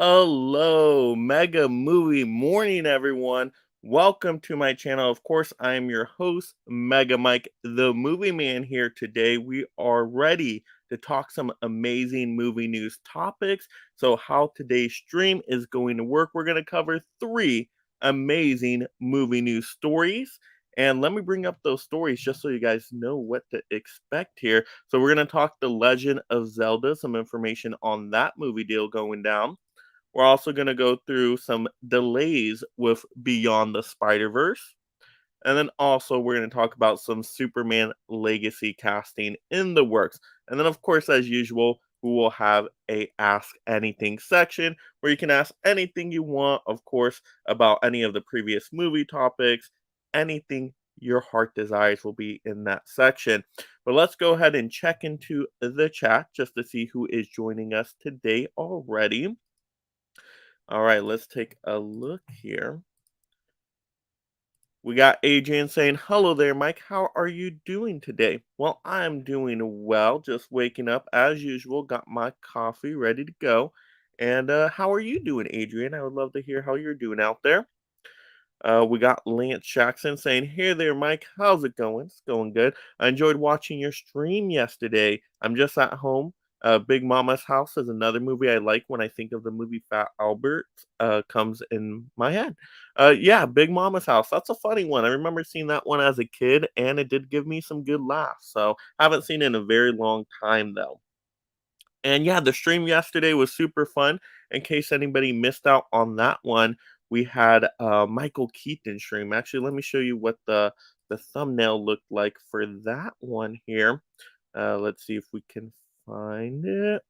Hello, Mega Movie Morning, everyone. Welcome to my channel. Of course, I am your host, Mega Mike, the Movie Man. Here today, we are ready to talk some amazing movie news topics. So, how today's stream is going to work, we're going to cover three amazing movie news stories. And let me bring up those stories just so you guys know what to expect here. So, we're going to talk The Legend of Zelda, some information on that movie deal going down. We're also going to go through some delays with Beyond the Spider-Verse. And then also we're going to talk about some Superman legacy casting in the works. And then of course, as usual, we will have a Ask Anything section where you can ask anything you want, of course, about any of the previous movie topics. Anything your heart desires will be in that section. But let's go ahead and check into the chat just to see who is joining us today already. All right, let's take a look here. We got Adrian saying, "Hello there, Mike. How are you doing today?" Well, I'm doing well, just waking up as usual. Got my coffee ready to go. And how are you doing, Adrian? I would love to hear how you're doing out there. We got Lance Jackson saying, "Hey there, Mike. How's it going?" It's going good. I enjoyed watching your stream yesterday. I'm just at home. Big Mama's House is another movie I like when I think of the movie Fat Albert. Comes in my head. Yeah, Big Mama's House. That's a funny one. I remember seeing that one as a kid, and it did give me some good laughs. So haven't seen it in a very long time though. And yeah, the stream yesterday was super fun. In case anybody missed out on that one, we had Michael Keaton stream. Actually, let me show you what the thumbnail looked like for that one here. Let's see if we can find it.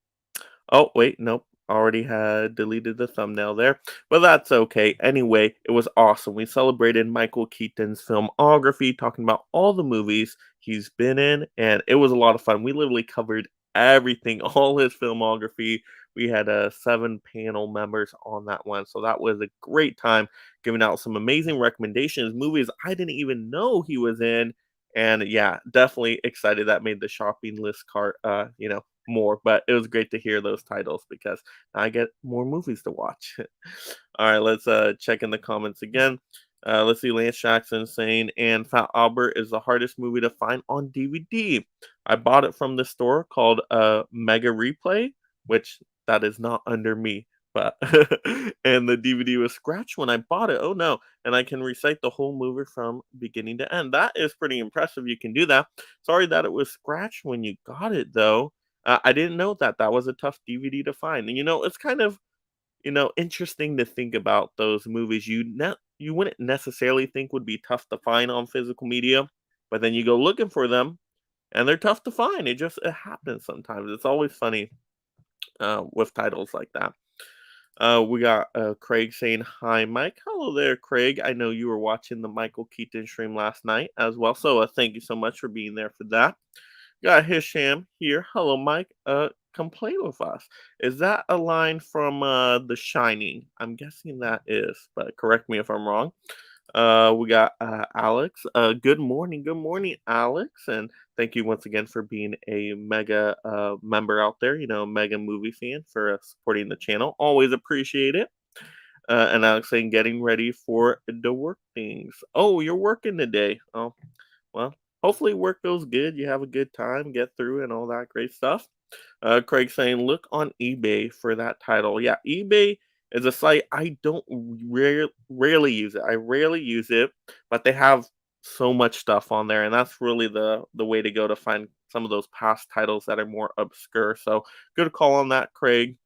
Oh, wait, nope. Already had deleted the thumbnail there, but that's okay. Anyway, it was awesome. We celebrated Michael Keaton's filmography, talking about all the movies he's been in, and it was a lot of fun. We literally covered everything, all his filmography. We had 7 panel members on that one, so that was a great time, giving out some amazing recommendations, movies I didn't even know he was in, and yeah, definitely excited that made the shopping list cart, more, but it was great to hear those titles because I get more movies to watch. All right, let's check in the comments again. Let's see, Lance Jackson saying, and Fat Albert is the hardest movie to find on DVD. I bought it from the store called Mega Replay, which that is not under me. But and the DVD was scratched when I bought it. Oh no. And I can recite the whole movie from beginning to end. That is pretty impressive. You can do that. Sorry that it was scratched when you got it though. I didn't know that that was a tough DVD to find. And it's kind of interesting to think about those movies you wouldn't necessarily think would be tough to find on physical media, but then you go looking for them and they're tough to find. It happens sometimes. It's always funny with titles like that. We got Craig saying, "Hi, Mike." Hello there, Craig. I know you were watching the Michael Keaton stream last night as well, so thank you so much for being there for that. Got Hisham here. Hello, Mike. Come play with us. Is that a line from The Shining? I'm guessing that is, but correct me if I'm wrong. We got Alex. Good morning, Alex, and thank you once again for being a mega member out there. Mega movie fan for supporting the channel. Always appreciate it. And Alex saying, getting ready for the work things. Oh, you're working today. Oh, well, hopefully work goes good. You have a good time, get through, and all that great stuff. Craig saying, look on eBay for that title. Yeah, eBay is a site I don't rarely use it. I rarely use it, but they have so much stuff on there, and that's really the way to go to find some of those past titles that are more obscure. So good call on that, Craig.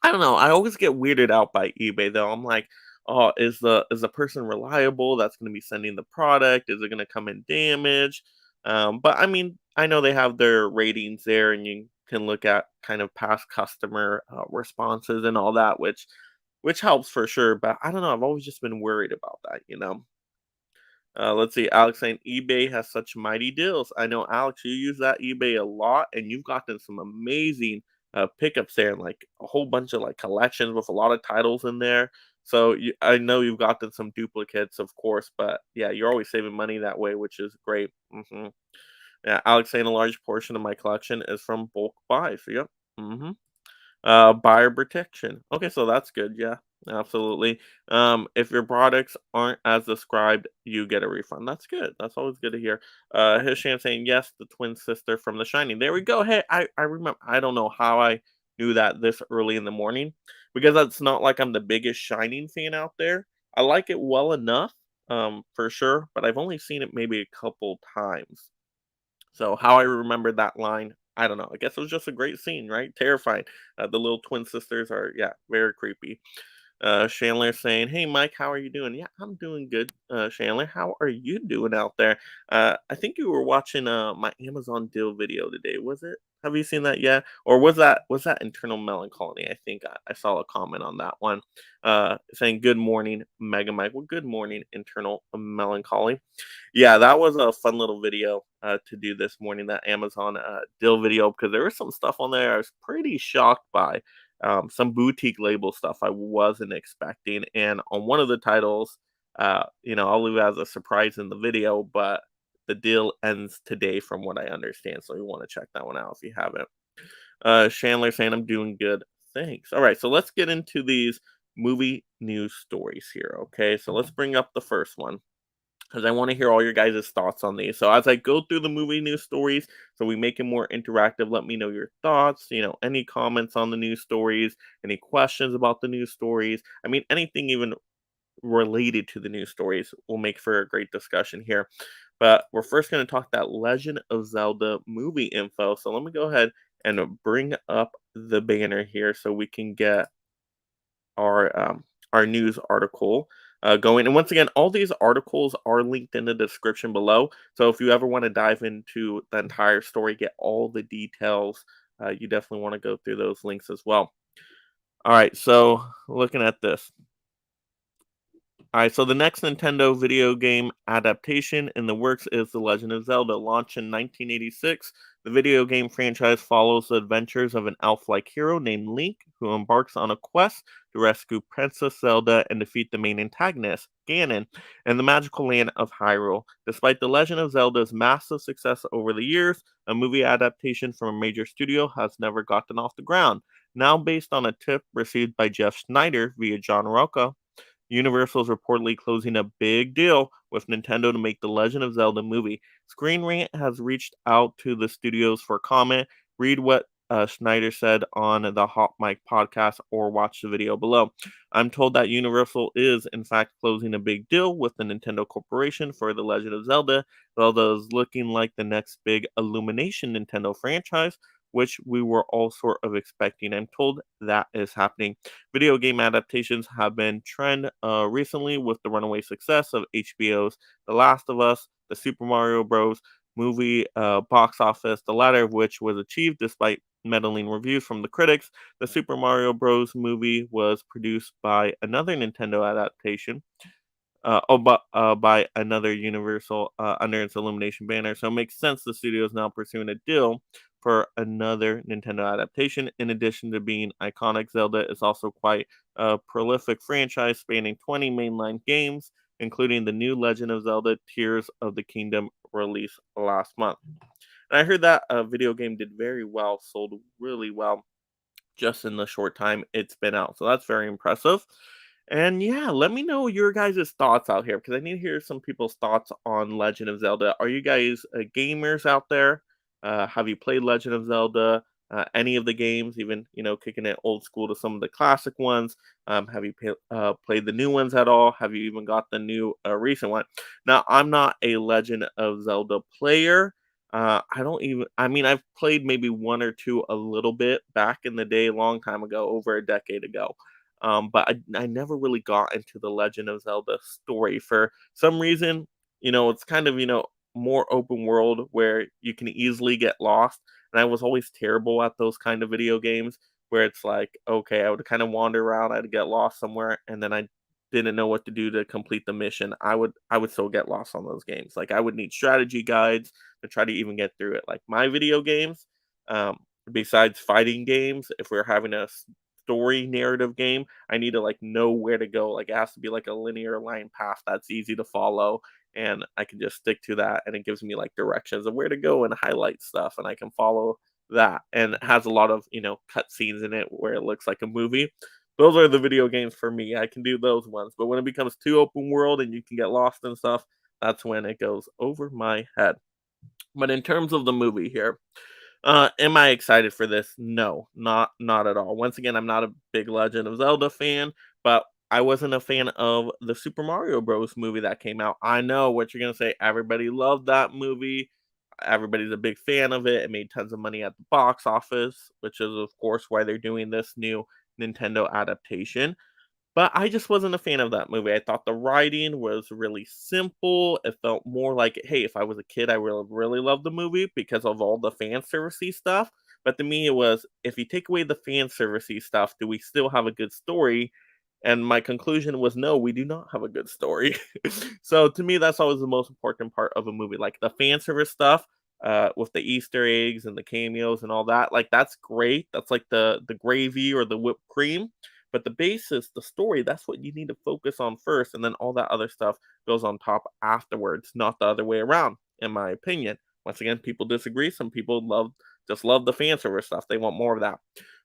I don't know. I always get weirded out by eBay though. I'm like, oh, is the person reliable that's going to be sending the product? Is it going to come in damaged? But I mean, I know they have their ratings there, and you can look at kind of past customer responses and all that, which helps for sure. But I don't know. I've always just been worried about that. Let's see, Alex saying eBay has such mighty deals. I know, Alex, you use that eBay a lot, and you've gotten some amazing pickups there, and like a whole bunch of like collections with a lot of titles in there. So I know you've gotten some duplicates, of course, but yeah, you're always saving money that way, which is great. Yeah, Alex saying a large portion of my collection is from bulk buys. Yep. Buyer protection. Okay, so that's good. Yeah, absolutely. If your products aren't as described, you get a refund. That's good. That's always good to hear. Hisham saying yes, the twin sister from The Shining. There we go. Hey, I remember. I don't know how I knew that this early in the morning because it's not like I'm the biggest Shining fan out there. I like it well enough, for sure, but I've only seen it maybe a couple times. So how I remembered that line, I don't know. I guess it was just a great scene, right? Terrifying. The little twin sisters are, yeah, very creepy. Chandler saying, "Hey, Mike, how are you doing?" Yeah, I'm doing good. Chandler, how are you doing out there? I think you were watching my Amazon deal video today. Was it? Have you seen that yet? Or was that Internal Melancholy? I think I saw a comment on that one, saying, "Good morning, Mega Mike." Well, good morning, Internal Melancholy. Yeah, that was a fun little video, to do this morning, that Amazon, deal video, because there was some stuff on there I was pretty shocked by, some boutique label stuff I wasn't expecting, and on one of the titles, I'll leave it as a surprise in the video, but the deal ends today from what I understand, so you wanna check that one out if you haven't. Chandler saying, "I'm doing good, thanks." Alright, so let's get into these movie news stories here, okay? So let's bring up the first one because I want to hear all your guys' thoughts on these. So as I go through the movie news stories, so we make it more interactive, let me know your thoughts, any comments on the news stories, any questions about the news stories. I mean, anything even related to the news stories will make for a great discussion here. But we're first going to talk that Legend of Zelda movie info. So let me go ahead and bring up the banner here so we can get our news article going. And once again, all these articles are linked in the description below. So if you ever want to dive into the entire story, get all the details, you definitely want to go through those links as well. All right, so looking at this. All right, so the next Nintendo video game adaptation in the works is The Legend of Zelda. Launched in 1986, the video game franchise follows the adventures of an elf like hero named Link, who embarks on a quest to rescue Princess Zelda and defeat the main antagonist, Ganon, in the magical land of Hyrule. Despite The Legend of Zelda's massive success over the years, a movie adaptation from a major studio has never gotten off the ground. Now, based on a tip received by Jeff Schneider via John Rocca, Universal is reportedly closing a big deal with Nintendo to make the Legend of Zelda movie. Screen Rant has reached out to the studios for comment. Read what Schneider said on the Hot Mic podcast or watch the video below. I'm told that Universal is, in fact, closing a big deal with the Nintendo Corporation for the Legend of Zelda. Zelda is looking like the next big Illumination Nintendo franchise, which we were all sort of expecting. I'm told that is happening. Video game adaptations have been trend recently with the runaway success of HBO's The Last of Us, the Super Mario Bros. Movie box office, the latter of which was achieved despite meddling reviews from the critics. The Super Mario Bros. Movie was produced by another Nintendo adaptation, by another Universal under its Illumination banner. So it makes sense the studio is now pursuing a deal for another Nintendo adaptation. In addition to being iconic, Zelda is also quite a prolific franchise spanning 20 mainline games, including the new Legend of Zelda Tears of the Kingdom release last month. And I heard that video game did very well, sold really well just in the short time it's been out. So that's very impressive. And yeah, let me know your guys' thoughts out here because I need to hear some people's thoughts on Legend of Zelda. Are you guys gamers out there? Have you played Legend of Zelda? Any of the games, even kicking it old school to some of the classic ones? Have you played the new ones at all? Have you even got the new recent one? Now, I'm not a Legend of Zelda player. I don't even. I mean, I've played maybe one or two a little bit back in the day, a long time ago, over a decade ago. But I never really got into the Legend of Zelda story for some reason. It's kind of more open world where you can easily get lost, and I was always terrible at those kind of video games where it's like, okay, I would kind of wander around, I'd get lost somewhere, and then I didn't know what to do to complete the mission. I would still get lost on those games. Like I would need strategy guides to try to even get through it. Like my video games, um, besides fighting games, if we're having a story narrative game, I need to like know where to go. Like it has to be like a linear line path that's easy to follow, and I can just stick to that, and it gives me like directions of where to go and highlight stuff, and I can follow. that, and it has a lot of, cutscenes in it where it looks like a movie. Those are the video games for me. I can do those ones, but when it becomes too open world and you can get lost and stuff, that's when it goes over my head. But in terms of the movie here, am I excited for this? No, not at all. Once again, I'm not a big Legend of Zelda fan, but I wasn't a fan of the Super Mario Bros. Movie that came out. I know what you're gonna say. Everybody loved that movie. Everybody's a big fan of it. It made tons of money at the box office, which is of course why they're doing this new Nintendo adaptation. But I just wasn't a fan of that movie. I thought the writing was really simple. It felt more like, hey, if I was a kid, I really loved the movie because of all the fan servicey stuff. But to me, it was, if you take away the fan servicey stuff, do we still have a good story? And my conclusion was, no, we do not have a good story. So to me, that's always the most important part of a movie, like the fan service stuff, with the Easter eggs and the cameos and all that. Like that's great. That's like the gravy or the whipped cream. But the basis, the story, that's what you need to focus on first, and then all that other stuff goes on top afterwards, not the other way around, in my opinion. Once again, people disagree. Some people love the fan service stuff. They want more of that.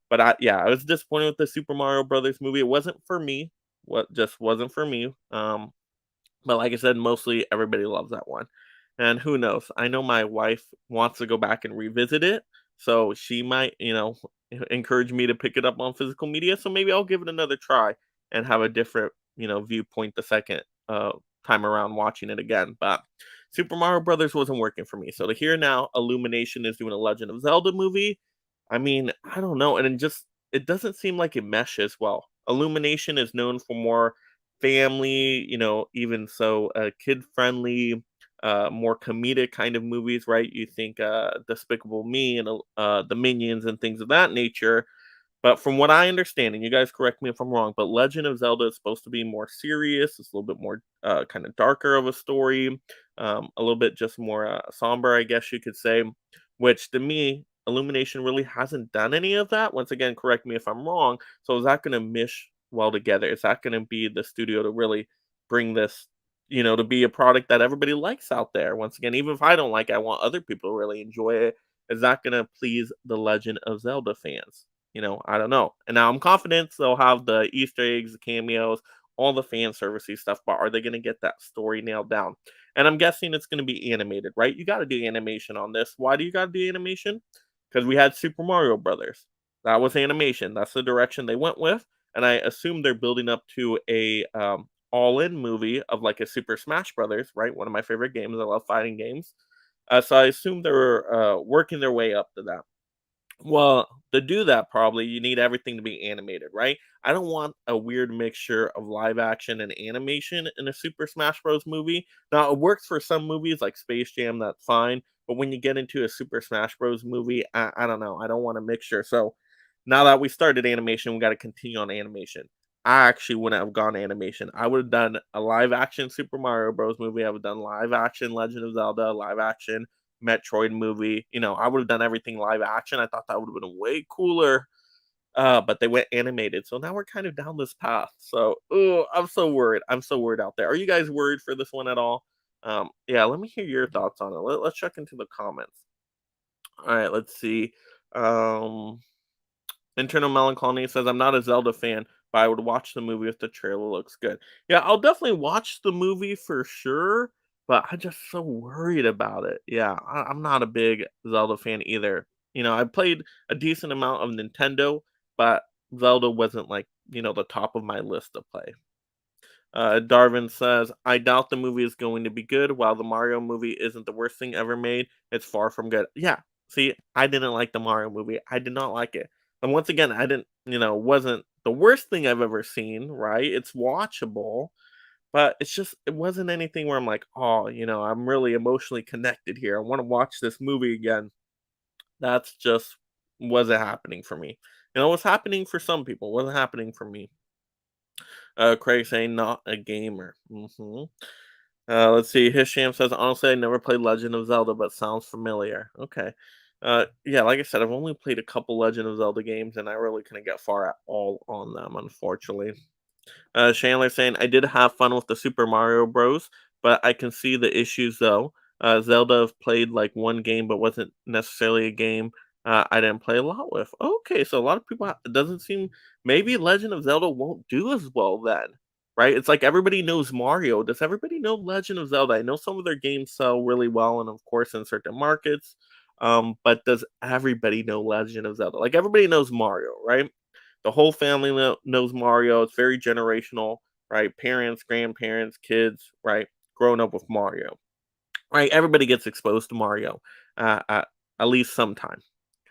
But I was disappointed with the Super Mario Brothers movie. It wasn't for me. What just wasn't for me. But like I said, mostly everybody loves that one. And who knows? I know my wife wants to go back and revisit it, so she might, encourage me to pick it up on physical media. So maybe I'll give it another try and have a different, viewpoint the second time around watching it again. But Super Mario Brothers wasn't working for me. So to hear now Illumination is doing a Legend of Zelda movie, I mean, I don't know, and it doesn't seem like it meshes well. Illumination is known for more family, even so, kid friendly, more comedic kind of movies, right? You think Despicable Me and the Minions and things of that nature. But from what I understand, and you guys correct me if I'm wrong, but Legend of Zelda is supposed to be more serious. It's a little bit more kind of darker of a story, a little bit just more somber, I guess you could say. Which to me, Illumination really hasn't done any of that. Once again, correct me if I'm wrong. So is that going to mesh well together? Is that going to be the studio to really bring this, to be a product that everybody likes out there? Once again, even if I don't like it, I want other people to really enjoy it. Is that going to please the Legend of Zelda fans? I don't know. And now I'm confident they'll have the Easter eggs, the cameos, all the fan servicey stuff, but are they going to get that story nailed down? And I'm guessing it's going to be animated, right? You got to do animation on this. Why do you got to do animation? Because we had Super Mario Brothers. That was animation. That's the direction they went with. And I assume they're building up to a all-in movie of like a Super Smash Brothers, right? One of my favorite games. I love fighting games. So I assume they're working their way up to that. Well, to do that, probably you need everything to be animated, right? I don't want a weird mixture of live action and animation in a Super Smash Bros. Movie. Now, it works for some movies like Space Jam, that's fine. But when you get into a Super Smash Bros. Movie, I don't know. I don't want a mixture. So now that we started animation, we got to continue on animation. I actually wouldn't have gone animation. I would have done a live action Super Mario Bros. Movie. I would have done live action Legend of Zelda, live action Metroid movie. I would have done everything live action. I thought that would have been way cooler. But they went animated. So now we're kind of down this path. So, oh, I'm so worried. I'm so worried out there. Are you guys worried for this one at all? Yeah, let me hear your thoughts on it. Let's check into the comments. All right, let's see. Um, Internal Melancholy says, I'm not a Zelda fan, but I would watch the movie if the trailer looks good. Yeah, I'll definitely watch the movie for sure, but I'm just so worried about it. Yeah, I'm not a big Zelda fan either. I played a decent amount of Nintendo, but Zelda wasn't like, the top of my list to play. Darwin says, I doubt the movie is going to be good. While the Mario movie isn't the worst thing ever made, it's far from good. Yeah, see, I didn't like the Mario movie. I did not like it. And once again, I didn't, wasn't the worst thing I've ever seen, right? It's watchable, but it wasn't anything where I'm like, oh, I'm really emotionally connected here. I want to watch this movie again. That's just wasn't happening for me. It was happening for some people, wasn't happening for me. Craig saying not a gamer. Let's see. Hisham says, honestly, I never played Legend of Zelda, but sounds familiar. Okay. Yeah, like I said, I've only played a couple Legend of Zelda games, and I really couldn't get far at all on them, unfortunately. Chandler saying, I did have fun with the Super Mario Bros, but I can see the issues though. Zelda have played like one game, but wasn't necessarily a game. I didn't play a lot with. Okay, so a lot of people it doesn't seem maybe Legend of Zelda won't do as well then, right? It's like everybody knows Mario. Does everybody know Legend of Zelda? I know some of their games sell really well, and of course in certain markets. But does everybody know Legend of Zelda? Like everybody knows Mario, right? The whole family knows Mario. It's very generational, right? Parents, grandparents, kids, right? Growing up with Mario, right? Everybody gets exposed to Mario at least sometime.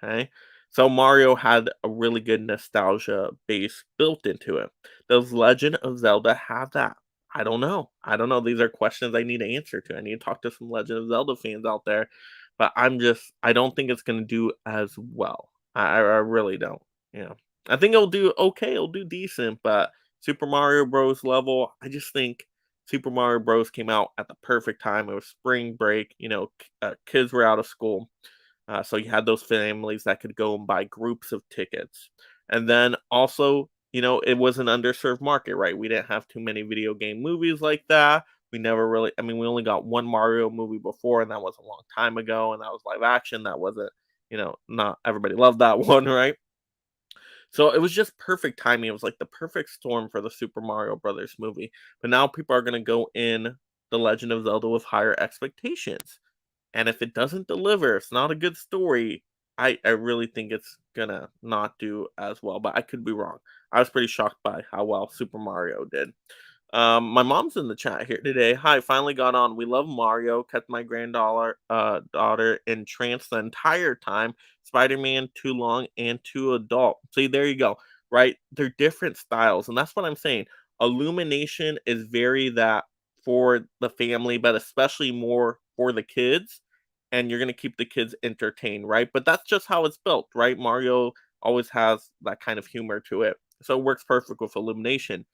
Okay. So Mario had a really good nostalgia base built into it. Does Legend of Zelda have that? I don't know. I don't know. These are questions I need to answer to. I need to talk to some Legend of Zelda fans out there, but I don't think it's going to do as well. I really don't. Yeah. I think it'll do okay. It'll do decent, but Super Mario Bros. Level, I just think Super Mario Bros. Came out at the perfect time. It was spring break. Kids were out of school, so you had those families that could go and buy groups of tickets. And then also, it was an underserved market, right? We didn't have too many video game movies like that. We never really, I mean, we only got one Mario movie before, and that was a long time ago, and that was live action. That wasn't, not everybody loved that one, right? So it was just perfect timing. It was like the perfect storm for the Super Mario Brothers movie. But now people are going to go in The Legend of Zelda with higher expectations. And if it doesn't deliver, it's not a good story. I really think it's gonna not do as well, but I could be wrong. I was pretty shocked by how well Super Mario did. My mom's in the chat here today. Hi, finally got on. We love Mario. Kept my granddaughter daughter entranced the entire time. Spider-Man too long and too adult. See, there you go. Right? They're different styles, and that's what I'm saying. Illumination is very that for the family, but especially more for the kids. And you're gonna keep the kids entertained, right? But that's just how it's built, right? Mario always has that kind of humor to it. So it works perfect with Illumination.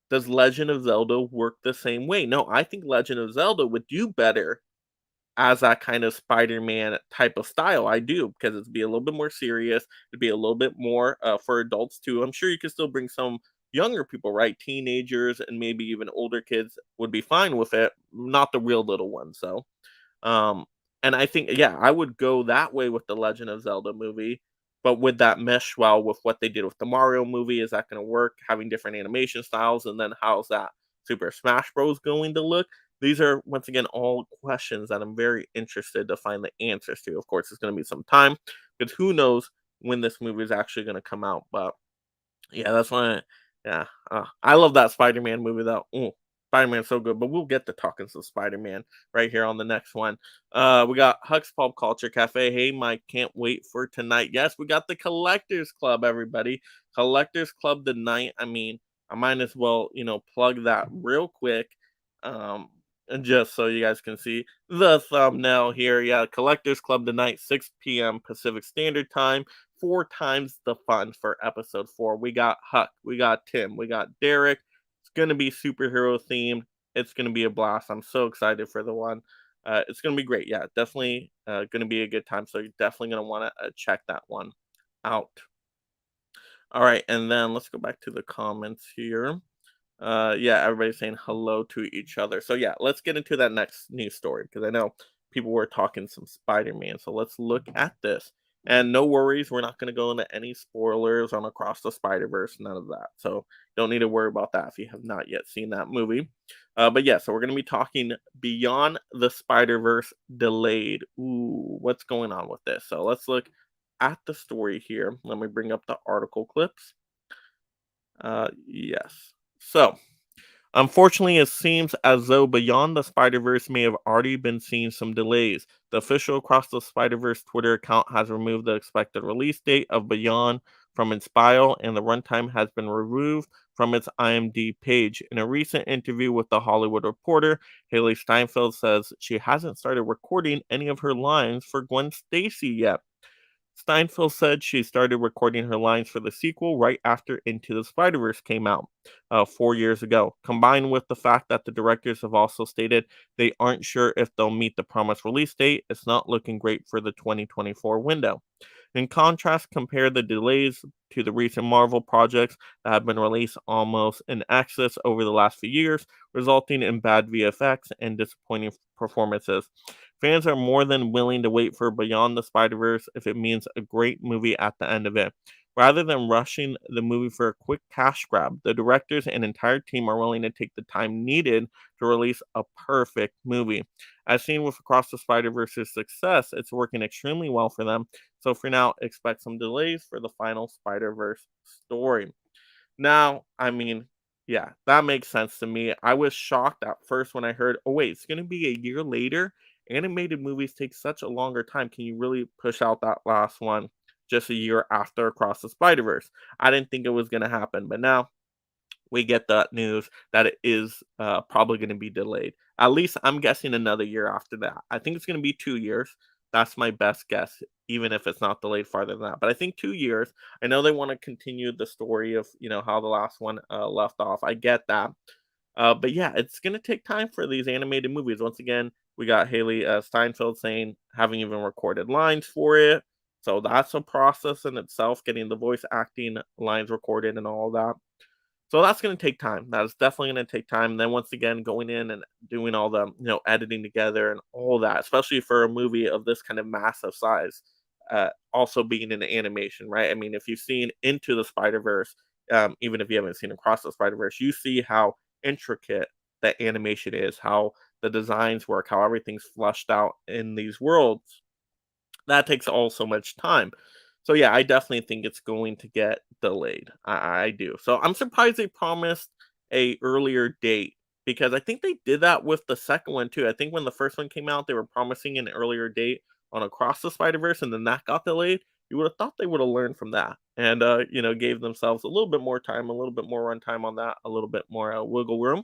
Does Legend of Zelda work the same way? No, I think Legend of Zelda would do better as that kind of Spider-Man type of style. I do, because it'd be a little bit more serious. It'd be a little bit more for adults too. I'm sure you could still bring some younger people, right? Teenagers and maybe even older kids would be fine with it. Not the real little ones, though. Um, and I think, yeah, I would go that way with the Legend of Zelda movie, but would that mesh well with what they did with the Mario movie? Is that going to work? Having different animation styles, and then how's that Super Smash Bros. Going to look? These are once again all questions that I'm very interested to find the answers to. Of course, it's going to be some time because who knows when this movie is actually going to come out, but yeah, that's why. Yeah, I love that Spider-Man movie though. Ooh, Spider-Man's so good, but we'll get to talking some Spider-Man right here on the next one. We got Huck's Pulp Culture Cafe. Hey, Mike, can't wait for tonight. Yes, we got the Collectors Club, everybody. Collectors Club tonight. I mean, I might as well, plug that real quick. Um, and just so you guys can see the thumbnail here. Yeah, Collectors Club tonight, 6 p.m. Pacific Standard Time. 4 times the fun for episode 4. We got Huck, we got Tim, we got Derek. It's gonna be superhero themed. It's gonna be a blast. I'm so excited for the one. It's gonna be great. Yeah, definitely gonna be a good time. So you're definitely gonna want to check that one out. All right, and then let's go back to the comments here. Yeah, everybody's saying hello to each other. So yeah, let's get into that next news story because I know people were talking some Spider-Man. So let's look at this. And no worries, we're not going to go into any spoilers on Across the Spider-Verse, none of that. So don't need to worry about that if you have not yet seen that movie. But yeah, so we're going to be talking Beyond the Spider-Verse delayed. Ooh, what's going on with this? So let's look at the story here. Let me bring up the article clips. Yes. So unfortunately, it seems as though Beyond the Spider-Verse may have already been seeing some delays. The official Across the Spider-Verse Twitter account has removed the expected release date of Beyond from its bio, and the runtime has been removed from its IMDb page. In a recent interview with The Hollywood Reporter, Haley Steinfeld says she hasn't started recording any of her lines for Gwen Stacy yet. Steinfeld said she started recording her lines for the sequel right after Into the Spider-Verse came out 4 years ago. Combined with the fact that the directors have also stated they aren't sure if they'll meet the promised release date, it's not looking great for the 2024 window. In contrast, compare the delays to the recent Marvel projects that have been released almost in excess over the last few years, resulting in bad VFX and disappointing performances. Fans are more than willing to wait for Beyond the Spider-Verse if it means a great movie at the end of it. Rather than rushing the movie for a quick cash grab, the directors and entire team are willing to take the time needed to release a perfect movie. As seen with Across the Spider-Verse's success, it's working extremely well for them. So for now, expect some delays for the final Spider-Verse story. Now, I mean, yeah, that makes sense to me. I was shocked at first when I heard, "Oh wait, it's gonna be a year later?" Animated movies take such a longer time. Can you really push out that last one just a year after Across the Spider-Verse? I didn't think it was gonna happen, but now we get that news that it is probably going to be delayed. At least I'm guessing another year after that. I think it's going to be 2 years. That's my best guess, even if it's not delayed farther than that. But I think 2 years. I know they want to continue the story of how the last one left off. I get that, but yeah, it's going to take time for these animated movies. Once again, we got Haley Steinfeld saying having even recorded lines for it. So that's a process in itself, getting the voice acting lines recorded and all that. So that's gonna take time. That is definitely gonna take time. Then once again, going in and doing all the, editing together and all that, especially for a movie of this kind of massive size, also being in animation, right? I mean, if you've seen Into the Spider-Verse, even if you haven't seen Across the Spider-Verse, you see how intricate the animation is, how the designs work, how everything's flushed out in these worlds. That takes all so much time. So yeah, I definitely think it's going to get delayed. I do. So I'm surprised they promised a earlier date because I think they did that with the second one too. I think when the first one came out, they were promising an earlier date on Across the Spider-Verse, and then that got delayed. You would have thought they would have learned from that and gave themselves a little bit more time, a little bit more runtime on that, a little bit more wiggle room.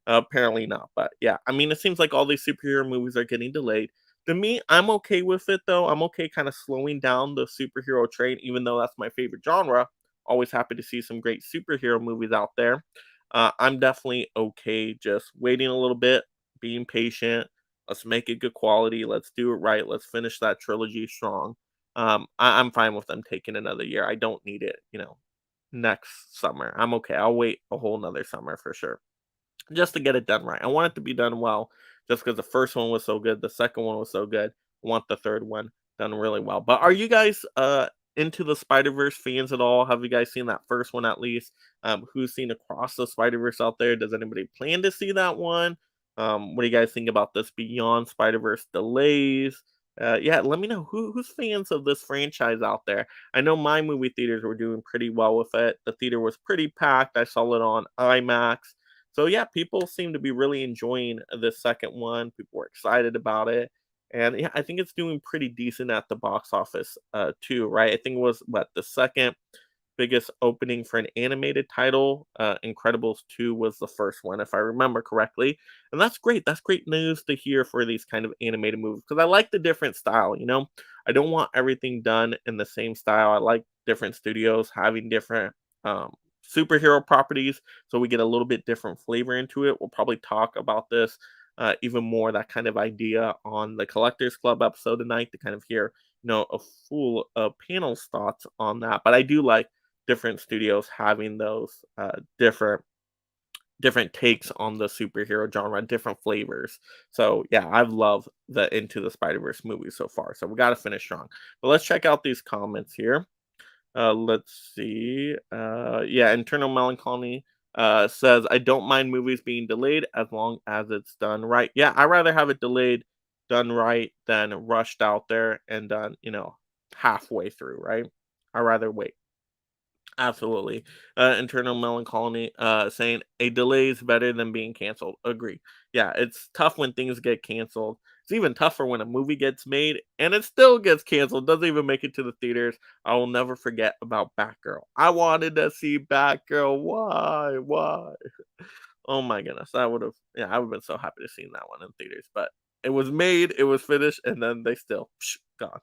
Apparently not, but yeah, I mean, it seems like all these superhero movies are getting delayed. To me, I'm okay with it though. I'm okay kind of slowing down the superhero train, even though that's my favorite genre. Always happy to see some great superhero movies out there. I'm definitely okay just waiting a little bit, being patient. Let's make it good quality. Let's do it right. Let's finish that trilogy strong. I'm fine with them taking another year. I don't need it, next summer. I'm okay. I'll wait a whole nother summer for sure just to get it done right. I want it to be done well, just because the first one was so good, the second one was so good. I want the third one done really well. But are you guys into the Spider Verse fans at all? Have you guys seen that first one at least? Who's seen Across the Spider Verse out there? Does anybody plan to see that one? What do you guys think about this Beyond Spider Verse delays? Yeah, let me know who's fans of this franchise out there. I know my movie theaters were doing pretty well with it. The theater was pretty packed. I saw it on IMAX. So yeah, people seem to be really enjoying this second one. People were excited about it. And yeah, I think it's doing pretty decent at the box office too, right? I think it was what the second biggest opening for an animated title. Incredibles 2 was the first one, if I remember correctly. And that's great. That's great news to hear for these kind of animated movies because I like the different style. I don't want everything done in the same style. I like different studios having different um, superhero properties so we get a little bit different flavor into it. We'll probably talk about this even more, that kind of idea on the Collectors Club episode tonight to kind of hear a full panel's thoughts on that. But I do like different studios having those different takes on the superhero genre, different flavors. So yeah, I've loved the Into the Spider Verse movie so far. So we got to finish strong. But let's check out these comments here. Let's see. Yeah, Internal Melancholy says, I don't mind movies being delayed as long as it's done right. Yeah, I'd rather have it delayed, done right, than rushed out there and done, halfway through, right? I'd rather wait. Absolutely. Internal Melancholy saying a delay is better than being canceled. Agree. Yeah, it's tough when things get canceled. It's even tougher when a movie gets made and it still gets canceled, doesn't even make it to the theaters. I will never forget about Batgirl. I wanted to see Batgirl. Why? Why? Oh my goodness. Yeah, I would have been so happy to see that one in theaters. But it was made, it was finished, and then they still gone.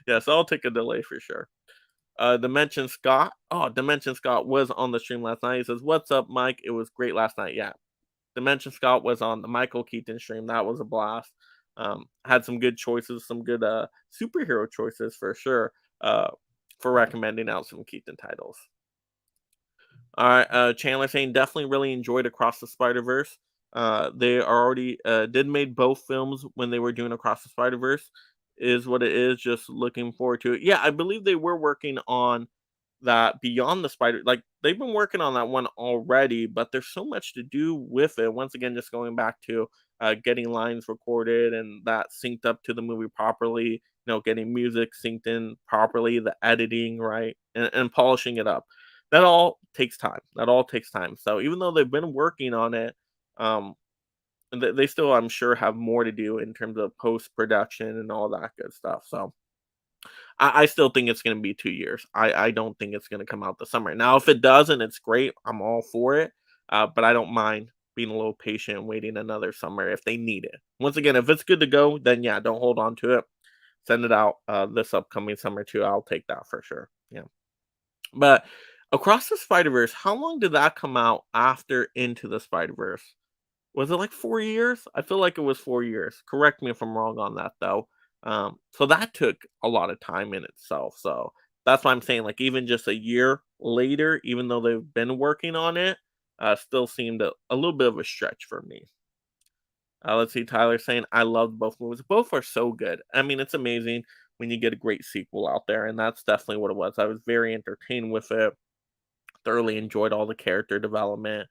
Yeah, so I'll take a delay for sure. Dimension Scott. Oh, Dimension Scott was on the stream last night. He says, "What's up, Mike? It was great last night." Yeah, Dimension Scott was on the Michael Keaton stream. That was a blast. Had some good choices, some good superhero choices for sure. For recommending out some Keaton titles. All right, Chandler saying definitely really enjoyed Across the Spider Verse. They are already did made both films when they were doing Across the Spider Verse. Is what it is. Just looking forward to it. Yeah, I believe they were working on that Beyond the Spider, like, they've been working on that one already, but there's so much to do with it. Once again, just going back to, getting lines recorded and that synced up to the movie properly, getting music synced in properly, the editing, right, and polishing it up. That all takes time. That all takes time. So even though they've been working on it, um, they still, I'm sure, have more to do in terms of post-production and all that good stuff, so I still think it's gonna be 2 years. I don't think it's gonna come out this summer. Now, if it does and it's great, I'm all for it, but I don't mind being a little patient and waiting another summer if they need it. Once again, if it's good to go, then yeah, don't hold on to it. Send it out, this upcoming summer too. I'll take that for sure. Yeah. But Across the Spider-Verse, how long did that come out after Into the Spider-Verse? Was it like 4 years? I feel like it was 4 years. Correct me if I'm wrong on that though. So that took a lot of time in itself. So that's why I'm saying, like, even just a year later, even though they've been working on it, still seemed a little bit of a stretch for me. Let's see, Tyler saying, I loved both movies. Both are so good. I mean, it's amazing when you get a great sequel out there, and that's definitely what it was. I was very entertained with it, thoroughly enjoyed all the character development,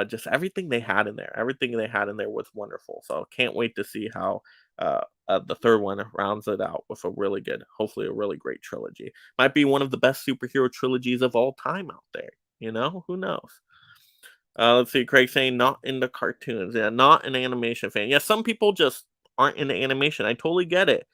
just everything they had in there. Everything they had in there was wonderful. So can't wait to see how the third one rounds it out with a really good, hopefully a really great trilogy. Might be one of the best superhero trilogies of all time out there. Who knows? Let's see, Craig saying not into cartoons. Yeah, not an animation fan. Yeah, some people just aren't into animation. I totally get it.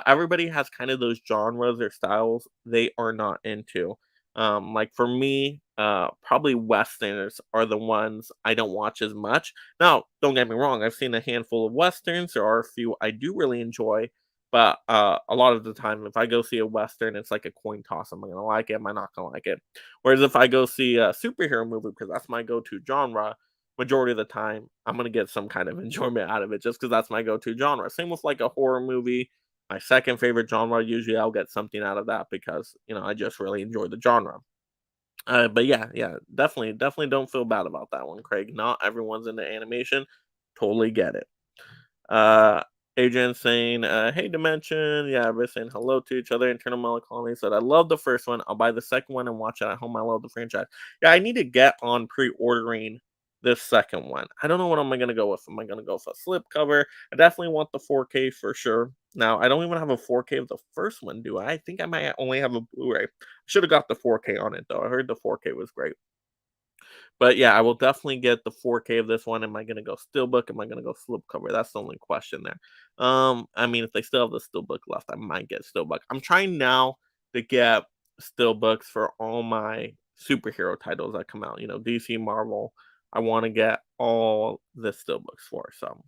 Everybody has kind of those genres or styles they are not into. Like for me, probably westerns are the ones I don't watch as much. Now, don't get me wrong, I've seen a handful of westerns. There are a few I do really enjoy, but a lot of the time, if I go see a western, it's like a coin toss. Am I gonna like it? Am I not gonna like it? Whereas if I go see a superhero movie, because that's my go-to genre, majority of the time, I'm gonna get some kind of enjoyment out of it just because that's my go-to genre. Same with like a horror movie, my second favorite genre. Usually, I'll get something out of that because I just really enjoy the genre. But yeah, yeah, definitely don't feel bad about that one, Craig. Not everyone's into animation. Totally get it. Uh, Adrian saying, "Hey, Dimension." Yeah, we're saying hello to each other. Internal Melancholy said, "I love the first one. I'll buy the second one and watch it at home. I love the franchise." Yeah, I need to get on pre-ordering this second one. I don't know what am I gonna go with. Am I gonna go with a slipcover? I definitely want the 4K for sure. Now, I don't even have a 4K of the first one, do I? I think I might only have a Blu-ray. Should have got the 4K on it though. I heard the 4K was great. But yeah, I will definitely get the 4K of this one. Am I gonna go steelbook? Am I gonna go slipcover? That's the only question there. I mean, if they still have the steelbook left, I might get steelbook. I'm trying now to get steelbooks for all my superhero titles that come out. DC, Marvel. I want to get all the steelbooks for. So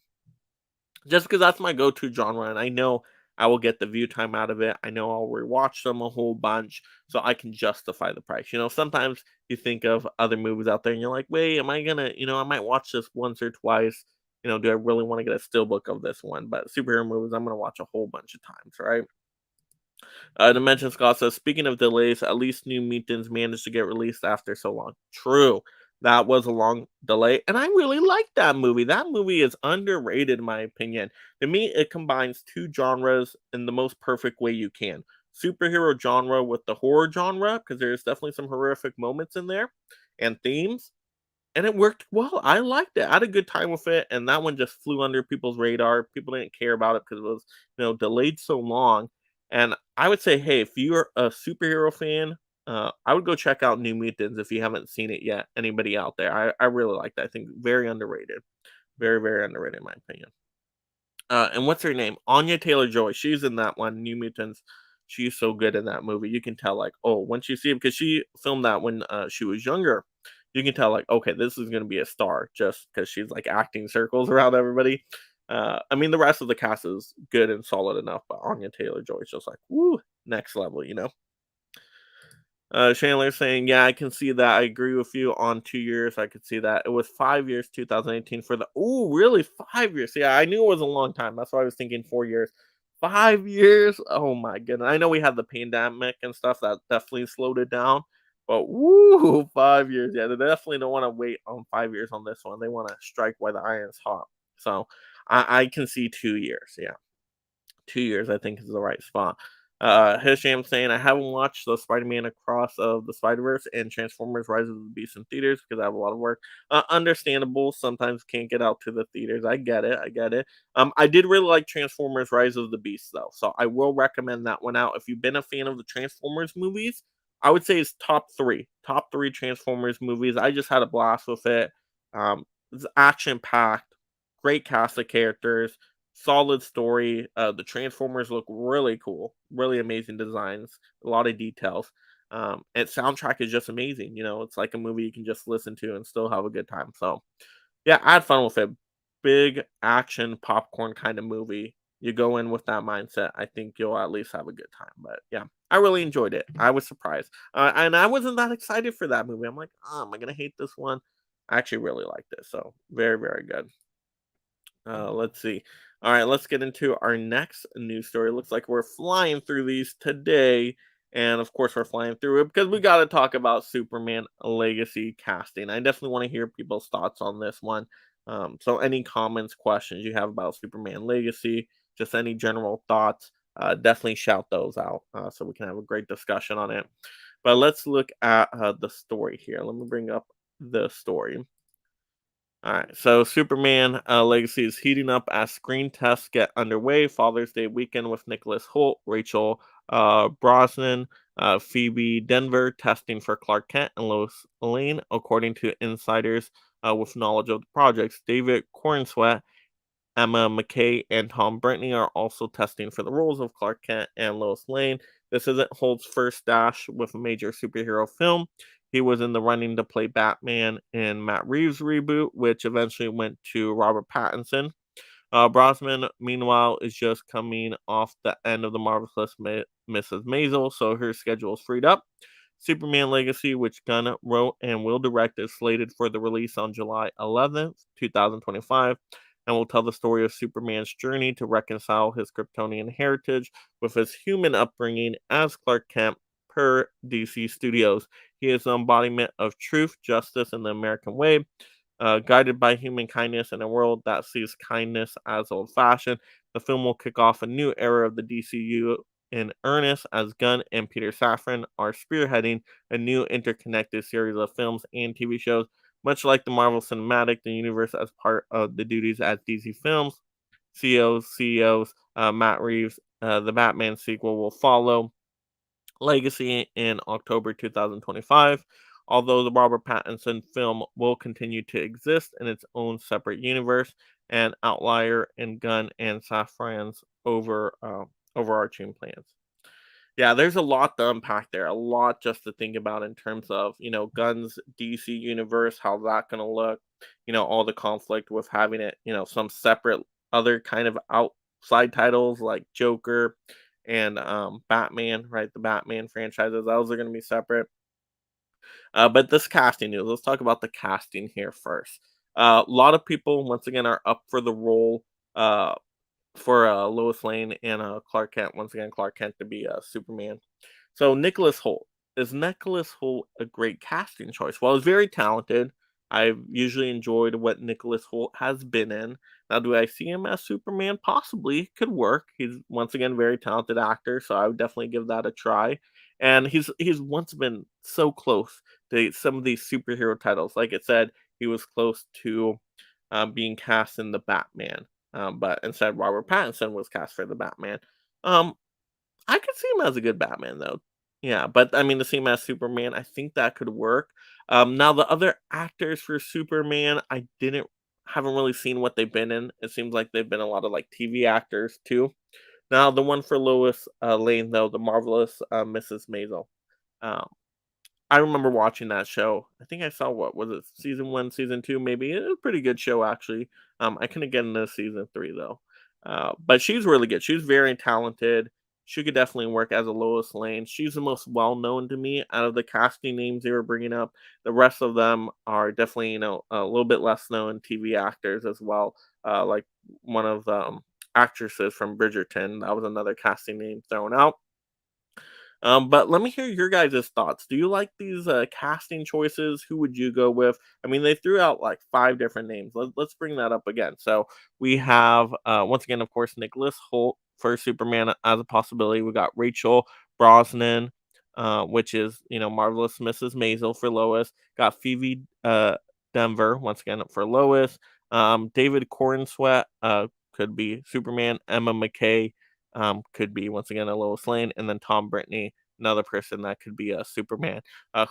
just because that's my go-to genre, and I know I will get the view time out of it. I know I'll rewatch them a whole bunch, so I can justify the price. Sometimes you think of other movies out there, and you're like, "Wait, am I gonna? I might watch this once or twice. Do I really want to get a steelbook of this one?" But superhero movies, I'm gonna watch a whole bunch of times, right? Dimension Scott says, speaking of delays, at least New Mutants managed to get released after so long. True. That was a long delay. And I really like that movie. That movie is underrated, in my opinion. To me, it combines two genres in the most perfect way you can. Superhero genre with the horror genre, because there's definitely some horrific moments in there and themes, and it worked well. I liked it. I had a good time with it, and that one just flew under people's radar. People didn't care about it because it was, delayed so long. And I would say, hey, if you're a superhero fan, I would go check out New Mutants if you haven't seen it yet. Anybody out there? I really like that. I think very underrated. Very, very underrated in my opinion. And what's her name? Anya Taylor-Joy. She's in that one, New Mutants. She's so good in that movie. You can tell, like, oh, once you see it, because she filmed that when she was younger, you can tell, like, okay, this is going to be a star just because she's like acting circles around everybody. I mean, the rest of the cast is good and solid enough, but Anya Taylor-Joy is just like, woo, next level. Chandler saying, "Yeah, I can see that. I agree with you on 2 years. I could see that. It was 5 years, 2018 for the." Oh, really? 5 years. Yeah, I knew it was a long time. That's why I was thinking 4 years. 5 years? Oh my goodness. I know we had the pandemic and stuff that definitely slowed it down, But woo, 5 years. Yeah, they definitely don't wanna wait on 5 years on this one. They wanna strike while the iron's hot. So, I can see 2 years, yeah. 2 years, I think, is the right spot. Hisham saying, "I haven't watched the Spider-Man Across of the Spider-Verse and Transformers: Rise of the Beast in theaters because I have a lot of work." Understandable, sometimes can't get out to the theaters. I get it, I get it. I did really like Transformers: Rise of the Beast, though, so I will recommend that one out. If you've been a fan of the Transformers movies, I would say it's top 3 Transformers movies. I just had a blast with it. It's action-packed, great cast of characters, solid story. The Transformers look really cool, really amazing designs, a lot of details. And soundtrack is just amazing. You know, it's like a movie you can just listen to and still have a good time. So yeah, I had fun with it. Big action popcorn kind of movie. You go in with that mindset, I think you'll at least have a good time. But yeah, I really enjoyed it. I was surprised, and I wasn't that excited for that movie. I'm like, oh, am I gonna hate this one? I actually really liked it. So very, very good. Let's see. All right, let's get into our next news story. Looks like we're flying through these today. And of course, we're flying through it because we got to talk about Superman Legacy casting. I definitely want to hear people's thoughts on this one. So, any comments, questions you have about Superman Legacy, just any general thoughts, definitely shout those out so we can have a great discussion on it. But let's look at the story here. Let me bring up the story. All right, so Superman Legacy is heating up as screen tests get underway. Father's Day weekend with Nicholas Holt, Rachel Brosnan, Phoebe Denver testing for Clark Kent and Lois Lane, according to insiders with knowledge of the projects. David Cornsweet, Emma McKay, and Tom Brittney are also testing for the roles of Clark Kent and Lois Lane. This isn't Holt's first dash with a major superhero film. He was in the running to play Batman in Matt Reeves' reboot, which eventually went to Robert Pattinson. Brosnan, meanwhile, is just coming off the end of the marvelous Mrs. Maisel, so her schedule is freed up. Superman Legacy, which Gunn wrote and will direct, is slated for the release on July 11th, 2025, and will tell the story of Superman's journey to reconcile his Kryptonian heritage with his human upbringing as Clark Kent per DC Studios. He is the embodiment of truth, justice, and the American way, guided by human kindness in a world that sees kindness as old fashioned. The film will kick off a new era of the DCU in earnest as Gunn and Peter Safran are spearheading a new interconnected series of films and TV shows. Much like the Marvel Cinematic, the universe as part of the duties at DC Films, CEOs, Matt Reeves, the Batman sequel will follow. Legacy in October 2025. Although the Robert Pattinson film will continue to exist in its own separate universe, and Outlier and Gunn and Safran's overarching plans. Yeah, there's a lot to unpack there, a lot just to think about in terms of, Gunn's DC universe, how's that gonna look, all the conflict with having it, some separate other kind of outside titles like Joker and Batman, right? The Batman franchises, those are gonna be separate. But this casting news, let's talk about the casting here first. A lot of people, once again, are up for the role. For Lois Lane and Clark Kent. Once again, Clark Kent to be Superman. So Nicholas Holt, is Nicholas Holt a great casting choice? Well, he's very talented. I've usually enjoyed what Nicholas Holt has been in. Now, do I see him as Superman? Possibly, could work. He's once again very talented actor, so I would definitely give that a try. And he's once been so close to some of these superhero titles. Like it said, he was close to being cast in the Batman, but instead Robert Pattinson was cast for the Batman. Um, I could see him as a good Batman though. Yeah, but I mean to see him as Superman, I think that could work. Now the other actors for Superman, I didn't haven't really seen what they've been in. It seems like they've been a lot of like TV actors too. Now the one for Lois Lane though, the marvelous Mrs. Maisel. Um, I remember watching that show. I think I saw what was it, season 1, season 2, maybe? It was a pretty good show, actually. I couldn't get into season 3, though. But she's really good. She's very talented. She could definitely work as a Lois Lane. She's the most well-known to me out of the casting names they were bringing up. The rest of them are definitely, a little bit less known TV actors as well. Like one of the actresses from Bridgerton. That was another casting name thrown out. But let me hear your guys' thoughts. Do you like these casting choices? Who would you go with? I mean, they threw out like five different names. Let's bring that up again. So we have once again, of course, Nicholas Holt for Superman as a possibility. We got Rachel Brosnan, which is marvelous Mrs. Maisel for Lois. Got Phoebe Denver once again for Lois. David Cornsweet could be Superman. Emma McKay could be once again a Lois Lane, and then Tom Brittany, another person that could be a Superman.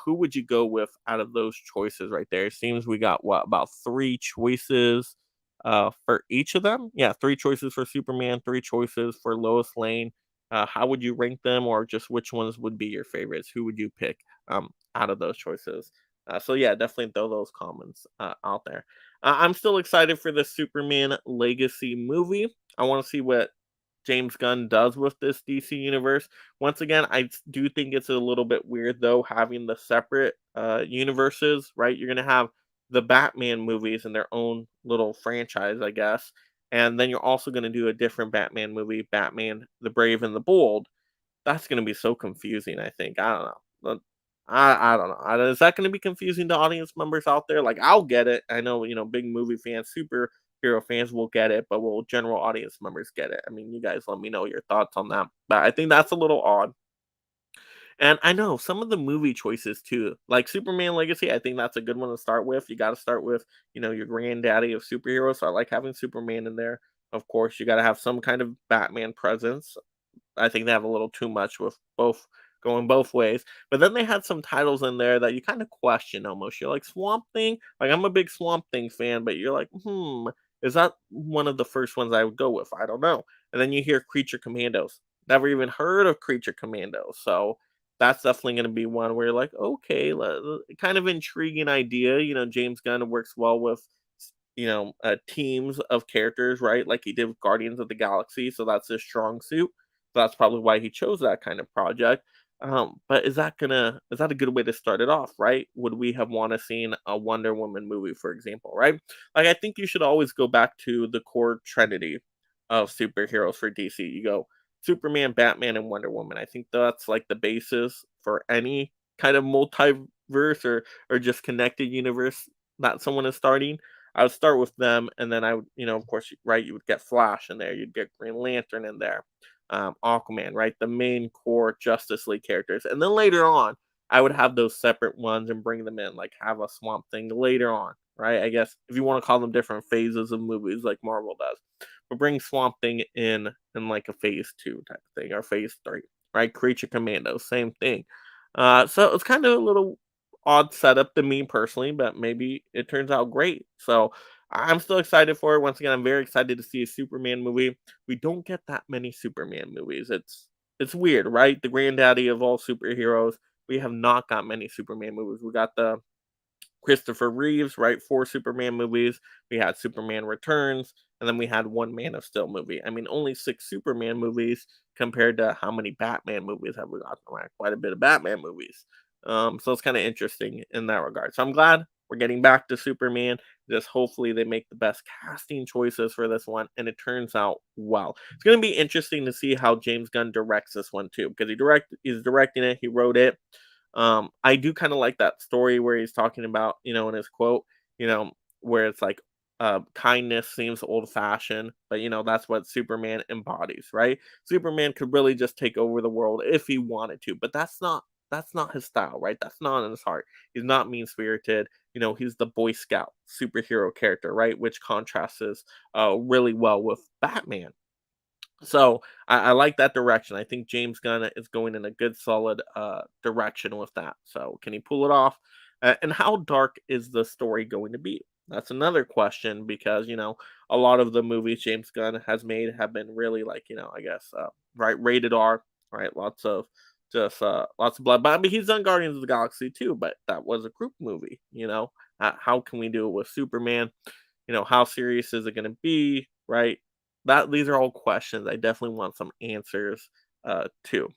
Who would you go with out of those choices right there? It seems we got what about three choices for each of them? Yeah, three choices for Superman, three choices for Lois Lane. How would you rank them, or just which ones would be your favorites? Who would you pick out of those choices? So yeah, definitely throw those comments out there. I'm still excited for the Superman Legacy movie. I want to see what James Gunn does with this DC universe. Once again, do think it's a little bit weird though having the separate universes, right? You're gonna have the Batman movies in their own little franchise, I guess, and then you're also gonna do a different Batman movie, Batman: The Brave and the Bold. That's gonna be so confusing, I think. I don't know. I don't know. Is that gonna be confusing to audience members out there? Like, I'll get it. I know, big movie fans, superhero fans will get it, but will general audience members get it? I mean, you guys let me know your thoughts on that. But I think that's a little odd. And I know some of the movie choices too, like Superman Legacy, I think that's a good one to start with. You gotta start with, your granddaddy of superheroes. So I like having Superman in there. Of course, you gotta have some kind of Batman presence. I think they have a little too much with both going both ways. But then they had some titles in there that you kind of question almost. You're like Swamp Thing. Like I'm a big Swamp Thing fan, but you're like, is that one of the first ones I would go with? I don't know. And then you hear Creature Commandos. Never even heard of Creature Commandos. So that's definitely going to be one where you're like, okay, kind of intriguing idea. James Gunn works well with teams of characters, right? Like he did with Guardians of the Galaxy. So that's his strong suit. So that's probably why he chose that kind of project. But is that a good way to start it off, right? Would we have want to seen a Wonder Woman movie, for example, right? Like I think you should always go back to the core trinity of superheroes for DC. You go Superman, Batman, and Wonder Woman. I think that's like the basis for any kind of multiverse or just connected universe that someone is starting. I would start with them, and then I would, of course, right, you would get Flash in there, you'd get Green Lantern in there, Aquaman, right, the main core Justice League characters, and then later on, I would have those separate ones and bring them in, like have a Swamp Thing later on, right? I guess if you want to call them different phases of movies, like Marvel does, but bring Swamp Thing in like a phase two type of thing or phase three, right? Creature Commando, same thing. So it's kind of a little odd setup to me personally, but maybe it turns out great. So I'm still excited for it. Once again, I'm very excited to see a Superman movie. We don't get that many Superman movies. It's weird, right? The granddaddy of all superheroes. We have not got many Superman movies. We got the Christopher Reeves, right? Four Superman movies. We had Superman Returns, and then we had one Man of Steel movie. I mean, only six Superman movies compared to how many Batman movies have we gotten? Right, quite a bit of Batman movies. So it's kind of interesting in that regard. So I'm glad we're getting back to Superman. Just hopefully they make the best casting choices for this one, and it turns out well. It's going to be interesting to see how James Gunn directs this one too, because he's directing it, he wrote it. I do kind of like that story where he's talking about, in his quote, you know, where it's like, kindness seems old fashioned, but that's what Superman embodies, right? Superman could really just take over the world if he wanted to, but that's not his style, right? That's not in his heart. He's not mean spirited. He's the Boy Scout superhero character, right? Which contrasts really well with Batman. So I like that direction. I think James Gunn is going in a good, solid direction with that. So can he pull it off? And how dark is the story going to be? That's another question because a lot of the movies James Gunn has made have been really like I guess right rated R, right? Lots of blood. But I mean, he's done Guardians of the Galaxy too, but that was a group movie. How can we do it with Superman? How serious is it going to be, right? That these are all questions I definitely want some answers to.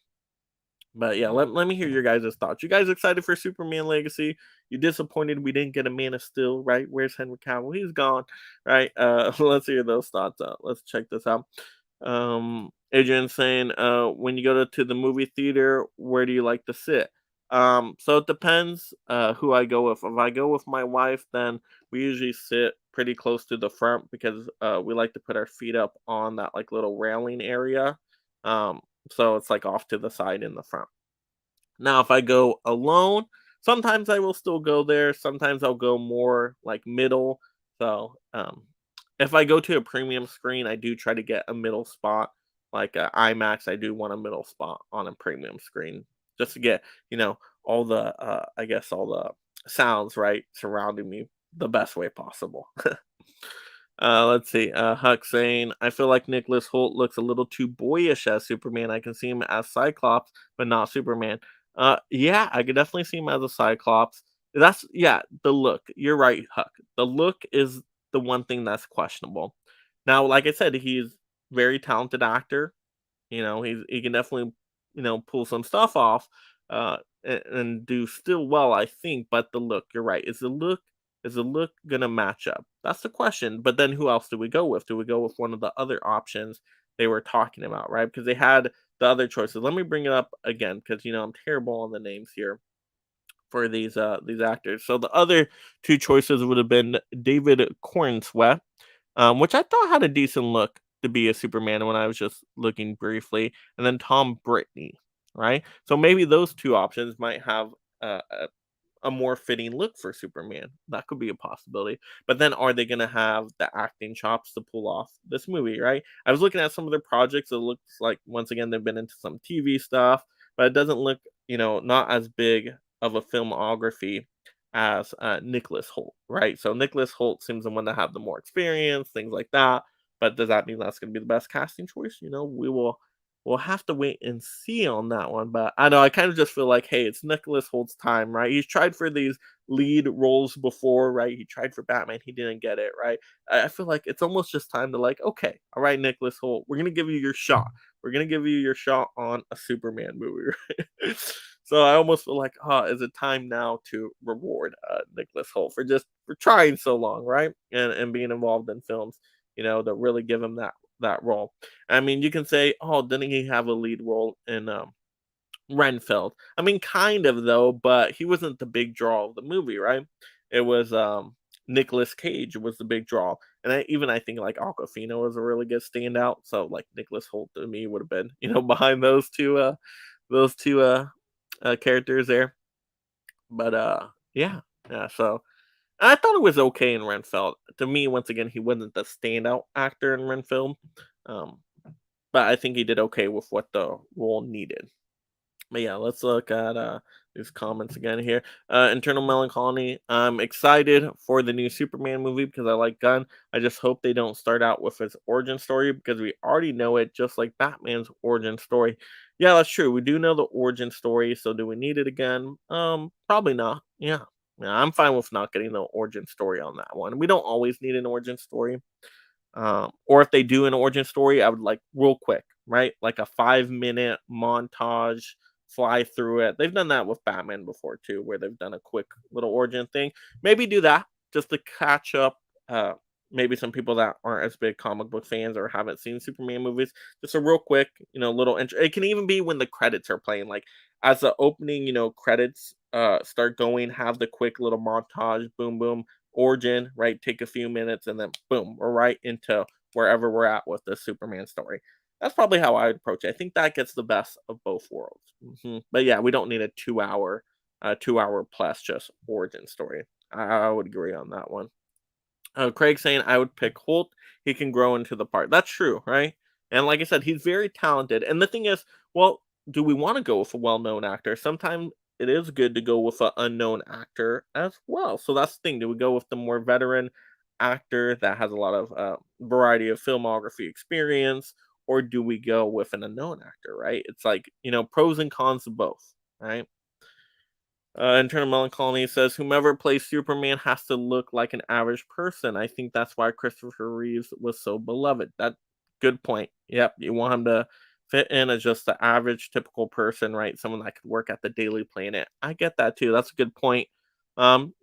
But yeah, let me hear your guys' thoughts. You guys excited for Superman Legacy? You disappointed we didn't get a Man of Steel, right? Where's Henry Cavill? He's gone, right? Let's hear those thoughts out. Let's check this out. Adrian saying, when you go to the movie theater, where do you like to sit? So it depends who I go with. If I go with my wife, then we usually sit pretty close to the front because we like to put our feet up on that like little railing area. Um, so it's like off to the side in the front. Now, if I go alone, sometimes I will still go there. Sometimes I'll go more like middle. So, if I go to a premium screen, I do try to get a middle spot. Like IMAX, I do want a middle spot on a premium screen just to get, all the, I guess, all the sounds right surrounding me the best way possible. Let's see. Huck saying, I feel like Nicholas Holt looks a little too boyish as Superman. I can see him as Cyclops, but not Superman. Yeah, I could definitely see him as a Cyclops. Yeah, the look. You're right, Huck. The look is the one thing that's questionable. Now, like I said, he's very talented actor. He can definitely, pull some stuff off, and do still well, I think. But the look, you're right. Is the look gonna match up? That's the question. But then who else do we go with? Do we go with one of the other options they were talking about, right? Because they had the other choices. Let me bring it up again because I'm terrible on the names here for these actors. So the other two choices would have been David Cornsweet, which I thought had a decent look to be a Superman when I was just looking briefly, and then Tom Brittney, right? So maybe those two options might have a more fitting look for Superman. That could be a possibility. But then are they going to have the acting chops to pull off this movie, right? I was looking at some of their projects. It looks like, once again, they've been into some TV stuff, but it doesn't look, not as big of a filmography as Nicholas Holt, right? So Nicholas Holt seems the one to have the more experience, things like that. But does that mean that's going to be the best casting choice? We'll have to wait and see on that one, but I know I kind of just feel like, hey, it's Nicholas Holt's time, right? He's tried for these lead roles before, right? He tried for Batman, he didn't get it, right? I feel like it's almost just time to like, okay, all right, Nicholas Holt, we're gonna give you your shot. We're gonna give you your shot on a Superman movie, right? So I almost feel like, is it time now to reward Nicholas Holt for trying so long, right? And being involved in films, to really give him that role. I mean, you can say, "Oh, didn't he have a lead role in Renfield?" I mean, kind of though, but he wasn't the big draw of the movie, right? It was Nicolas Cage was the big draw, and I think like Aquafina was a really good standout. So like Nicholas Holt to me would have been behind those two characters there. But yeah, yeah. So I thought it was okay in Renfield. To me, once again, he wasn't the standout actor in Renfield. Um, but I think he did okay with what the role needed. But yeah, let's look at these comments again here. Internal Melancholy. I'm excited for the new Superman movie because I like Gunn. I just hope they don't start out with his origin story because we already know it, just like Batman's origin story. Yeah, that's true. We do know the origin story, so do we need it again? Probably not. Yeah. Yeah, I'm fine with not getting the origin story on that one. We don't always need an origin story, or if they do an origin story, I would like real quick, right? Like a 5 minute montage, fly through it. They've done that with Batman before too, where they've done a quick little origin thing. Maybe do that just to catch up. Uh, Maybe some people that aren't as big comic book fans or haven't seen Superman movies, just a real quick, little intro. It can even be when the credits are playing, like as the opening, credits start going, have the quick little montage, boom, boom, origin, right? Take a few minutes and then boom, we're right into wherever we're at with the Superman story. That's probably how I would approach it. I think that gets the best of both worlds. But yeah, we don't need a 2 hour plus just origin story. I would agree on that one. Craig saying I would pick Holt. He can grow into the part. That's true, right? And like I said, he's very talented. And the thing is, well, do we want to go with a well-known actor? Sometimes it is good to go with an unknown actor as well. So that's the thing. Do we go with the more veteran actor that has a lot of variety of filmography experience, or do we go with an unknown actor? Right? It's like pros and cons of both, right? Internal Melancholy says, whomever plays Superman has to look like an average person. I think that's why Christopher Reeves was so beloved. That good point. Yep, you want him to fit in as just the average, typical person, right? Someone that could work at the Daily Planet. I get that too. That's a good point.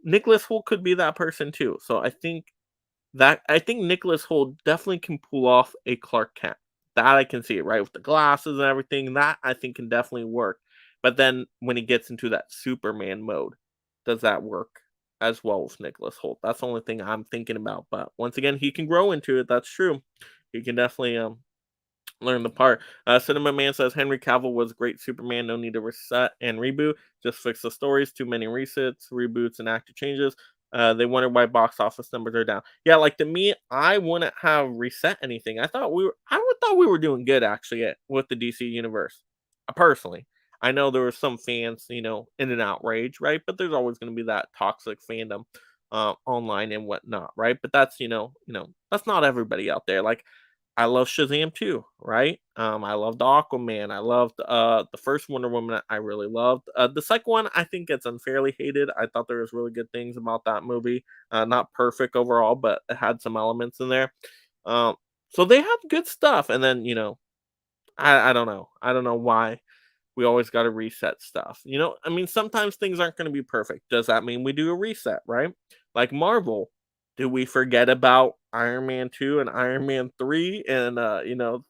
Nicholas Hoult could be that person too. So I think Nicholas Hoult definitely can pull off a Clark Kent. That I can see it, right? With the glasses and everything, that I think can definitely work. But then when he gets into that Superman mode, does that work as well with Nicholas Holt? That's the only thing I'm thinking about. But once again, he can grow into it. That's true. He can definitely learn the part. Cinema Man says Henry Cavill was great Superman. No need to reset and reboot. Just fix the stories. Too many resets, reboots, and actor changes. They wonder why box office numbers are down. Yeah, like to me, I wouldn't have reset anything. I thought we were doing good actually with the DC universe. Personally, I know there were some fans, in an outrage, right? But there's always going to be that toxic fandom online and whatnot, right? But that's that's not everybody out there. Like I love Shazam too, right? I loved Aquaman. I loved the first Wonder Woman. I really loved. The second one, I think it's unfairly hated. I thought there was really good things about that movie. Not perfect overall, but it had some elements in there. Um, so they have good stuff. And then I don't know. I don't know why we always got to reset stuff. I mean, sometimes things aren't going to be perfect. Does that mean we do a reset, right? Like Marvel, do we forget about Iron Man 2 and Iron Man 3 and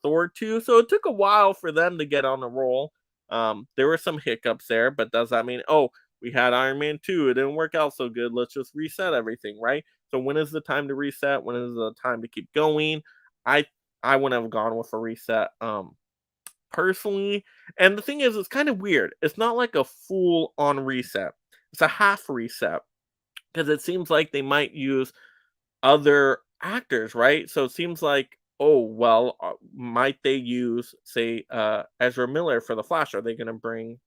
Thor 2? So it took a while for them to get on the roll. There were some hiccups there, but does that mean, oh, we had Iron Man 2, it didn't work out so good. Let's just reset everything, right? So when is the time to reset? When is the time to keep going? I I wouldn't have gone with a reset. Personally, and the thing is, it's kind of weird. It's not like a full on reset. It's a half reset because it seems like they might use other actors, right? So it seems like, oh well, might they use, say, Ezra Miller for the Flash? Are they going to bring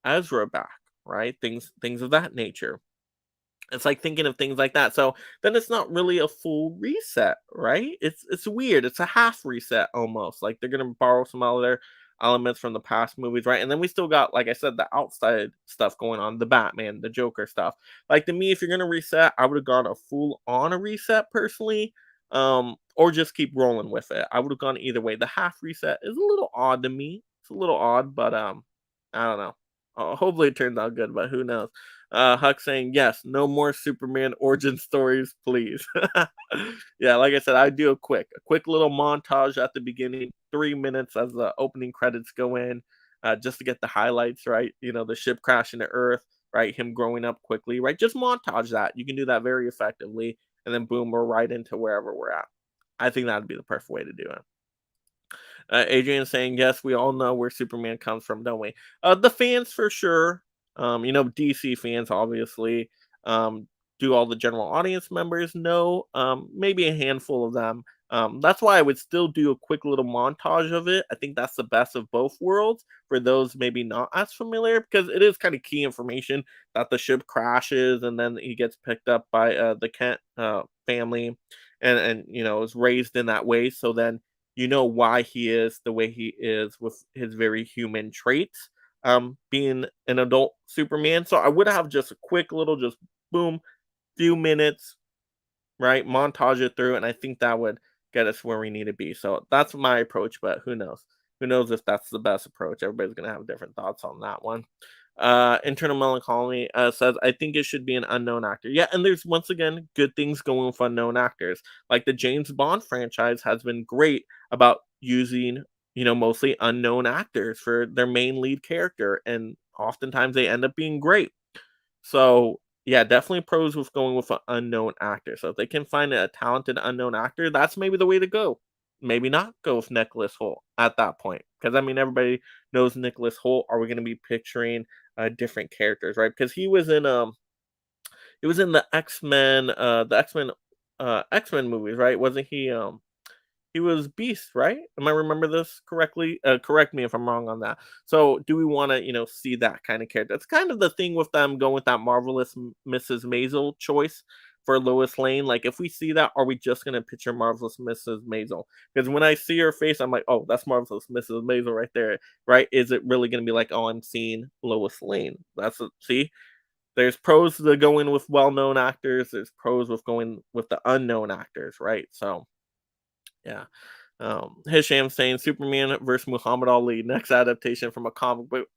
Ezra back? Right? Things of that nature. It's like thinking of things like that. So then it's not really a full reset, right? It's weird. It's a half reset almost. Like they're gonna borrow some other elements from the past movies, right? And then we still got, like I said, the outside stuff going on, the Batman, the Joker stuff. Like to me, if you're gonna reset, I would have gone a full on a reset personally. Or just keep rolling with it. I would have gone either way. The half reset is a little odd to me. It's a little odd, but I don't know. Hopefully it turns out good, but who knows? Huck saying, yes, no more Superman origin stories, please. Yeah, like I said, I do a quick little montage at the beginning, 3 minutes as the opening credits go in, just to get the highlights, right? The ship crashing to Earth, right? Him growing up quickly, right? Just montage that. You can do that very effectively. And then boom, we're right into wherever we're at. I think that'd be the perfect way to do it. Adrian saying, yes, we all know where Superman comes from, don't we? The fans for sure. DC fans, obviously. Um, do all the general audience members know? Maybe a handful of them. That's why I would still do a quick little montage of it. I think that's the best of both worlds for those maybe not as familiar, because it is kind of key information that the ship crashes and then he gets picked up by the Kent family and is raised in that way. So then why he is the way he is with his very human traits, being an adult Superman. So I would have just a quick little, just boom, few minutes, right? Montage it through, and I think that would get us where we need to be. So that's my approach, but who knows? Who knows if that's the best approach? Everybody's gonna have different thoughts on that one. Internal Melancholy says, I think it should be an unknown actor. Yeah, and there's once again good things going with unknown actors. Like the James Bond franchise has been great about using, mostly unknown actors for their main lead character, and oftentimes they end up being great. So yeah, definitely pros with going with an unknown actor. So if they can find a talented unknown actor, that's maybe the way to go. Maybe not go with Nicholas Holt at that point, because I mean everybody knows Nicholas Holt. Are we going to be picturing different characters, right? Because he was in the X Men movies, right? Wasn't he? He was Beast, right? Am I remember this correctly? Correct me if I'm wrong on that. So, do we want to, see that kind of character? It's kind of the thing with them going with that marvelous Mrs. Maisel choice for Lois Lane. Like, if we see that, are we just gonna picture marvelous Mrs. Maisel? Because when I see her face, I'm like, oh, that's marvelous Mrs. Maisel right there, right? Is it really gonna be like, oh, I'm seeing Lois Lane? See. There's pros to going with well-known actors. There's pros with going with the unknown actors, right? So, yeah. Hisham saying Superman versus Muhammad Ali, next adaptation from a comic book.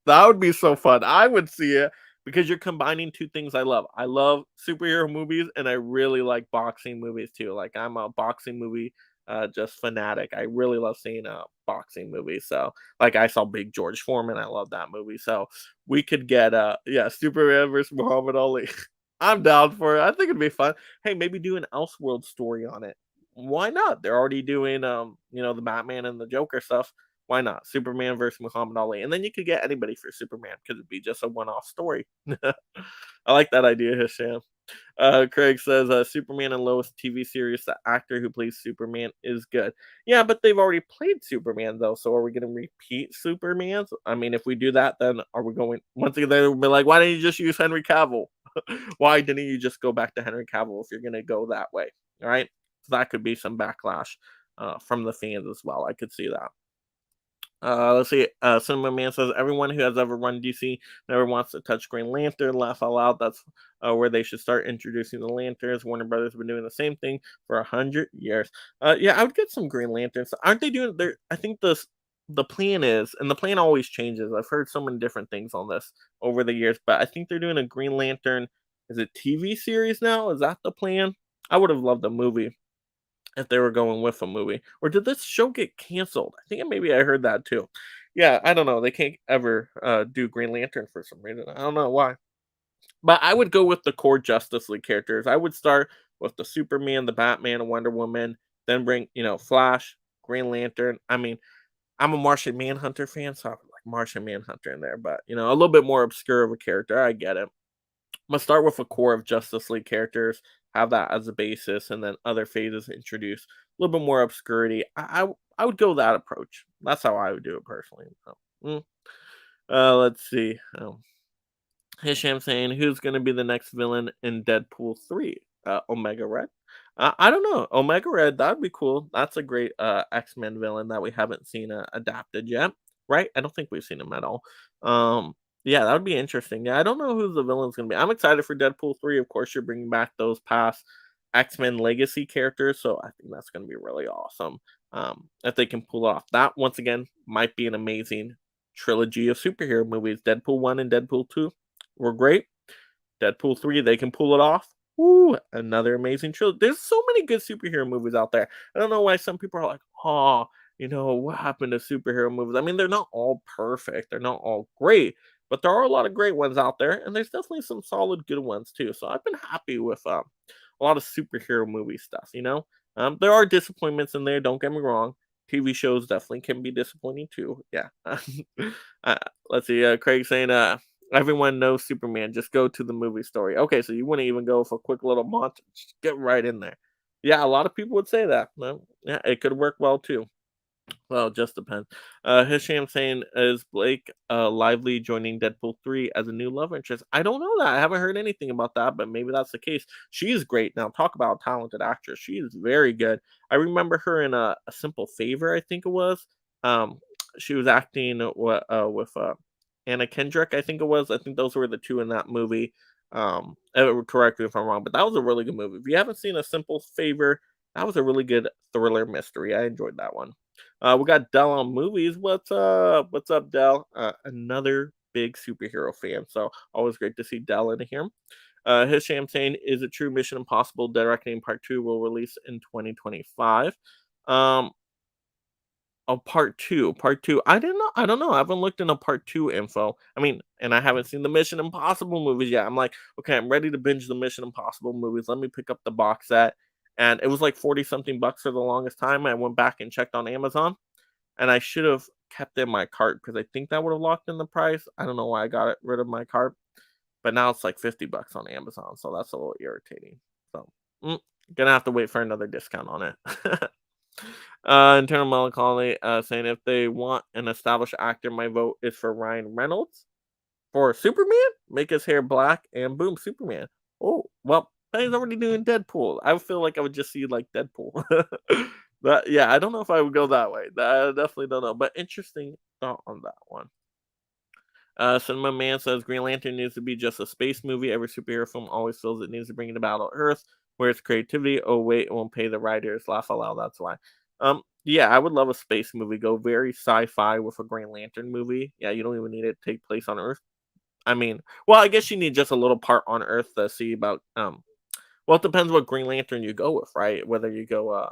That would be so fun. I would see it because you're combining two things I love. I love superhero movies and I really like boxing movies too. Like I'm a boxing movie just fanatic. I really love seeing boxing movies. So like I saw Big George Foreman. I love that movie. So we could get yeah, Superman versus Muhammad Ali. I'm down for it. I think it'd be fun. Hey, maybe do an Elseworld story on it. Why not? They're already doing the Batman and the Joker stuff. Why not? Superman versus Muhammad Ali. And then you could get anybody for Superman because it'd be just a one-off story. I like that idea, Hisham. Craig says, Superman and Lois TV series, the actor who plays Superman is good. Yeah, but they've already played Superman though, so are we gonna repeat Superman? I mean, if we do that, then are we going once again they'll be like, why didn't you just use Henry Cavill? Why didn't you just go back to Henry Cavill if you're gonna go that way? All right. So that could be some backlash from the fans as well. I could see that. Let's see. Cinema Man says everyone who has ever run DC never wants to touch Green Lantern. Laugh out loud. That's where they should start introducing the lanterns. Warner Brothers have been doing the same thing for 100 years. Yeah, I would get some Green Lanterns. Aren't they doing? There, I think the plan is, and the plan always changes. I've heard so many different things on this over the years, but I think they're doing a Green Lantern. Is it TV series now? Is that the plan? I would have loved a movie if they were going with a movie. Or did this show get canceled? I think maybe I heard that too. Yeah, I don't know. They can't ever do Green Lantern for some reason. I don't know why. But I would go with the core Justice League characters. I would start with the Superman, the Batman, and Wonder Woman, then bring, Flash, Green Lantern. I mean, I'm a Martian Manhunter fan, so I would like Martian Manhunter in there, but a little bit more obscure of a character. I get it. I'm gonna start with a core of Justice League characters, have that as a basis, and then other phases introduce a little bit more obscurity. I would go that approach. That's how I would do it personally. So, let's see. Hisham saying, "Who's going to be the next villain in Deadpool 3? Omega Red? I don't know. Omega Red, that'd be cool. That's a great X-Men villain that we haven't seen adapted yet, right? I don't think we've seen him at all. Yeah, that would be interesting. Yeah, I don't know who the villain's going to be. I'm excited for Deadpool 3. Of course, you're bringing back those past X-Men legacy characters, so I think that's going to be really awesome. If they can pull off that, once again, might be an amazing trilogy of superhero movies. Deadpool 1 and Deadpool 2 were great. Deadpool 3, they can pull it off. Woo, another amazing trilogy. There's so many good superhero movies out there. I don't know why some people are like, oh, what happened to superhero movies? I mean, they're not all perfect, they're not all great, but there are a lot of great ones out there, and there's definitely some solid good ones too. So I've been happy with a lot of superhero movie stuff. There are disappointments in there, don't get me wrong. TV shows definitely can be disappointing too. Yeah. uh, let's see. Craig saying, everyone knows Superman. Just go to the movie story. Okay, so you wouldn't even go for a quick little montage. Just get right in there. Yeah, a lot of people would say that. Well, yeah, it could work well too. Well, it just depends. Hisham saying, is Blake Lively joining Deadpool 3 as a new love interest? I don't know that. I haven't heard anything about that, but maybe that's the case. She is great. Now, talk about a talented actress. She is very good. I remember her in a Simple Favor, I think it was. Um, she was acting with Anna Kendrick, I think it was. I think those were the two in that movie. Correct me if I'm wrong, but that was a really good movie. If you haven't seen A Simple Favor, that was a really good thriller mystery. I enjoyed that one. We got Dell on movies. What's up? What's up, Dell? Another big superhero fan. So always great to see Dell in here. Hisham saying, is it true Mission Impossible Dead Reckoning Part 2 will release in 2025? Um, Oh, part 2, part 2. I don't know, I haven't looked into part 2 info. I mean, and I haven't seen the Mission Impossible movies yet. I'm like, "Okay, I'm ready to binge the Mission Impossible movies. Let me pick up the box set." And it was like 40 something bucks for the longest time. I went back and checked on Amazon, and I should have kept it in my cart because I think that would have locked in the price. I don't know why I got it rid of my cart, but now it's like 50 bucks on Amazon, so that's a little irritating. So, mm, gonna have to wait for another discount on it. Internal Melancholy saying if they want an established actor, my vote is for Ryan Reynolds. For Superman, make his hair black and boom, Superman. Oh, well, he's already doing Deadpool. I feel like I would just see like Deadpool. But yeah, I don't know if I would go that way. I definitely don't know. But interesting thought on that one. Cinema Man says Green Lantern needs to be just a space movie. Every superhero film always feels it needs to bring it about on Earth. Where's creativity? Oh wait, it won't pay the writers. Laugh out loud. That's why. Yeah, I would love a space movie. Go very sci-fi with a Green Lantern movie. Yeah, you don't even need it to take place on Earth. I mean, well, I guess you need just a little part on Earth to see about. Well, it depends what Green Lantern you go with, right? Whether you go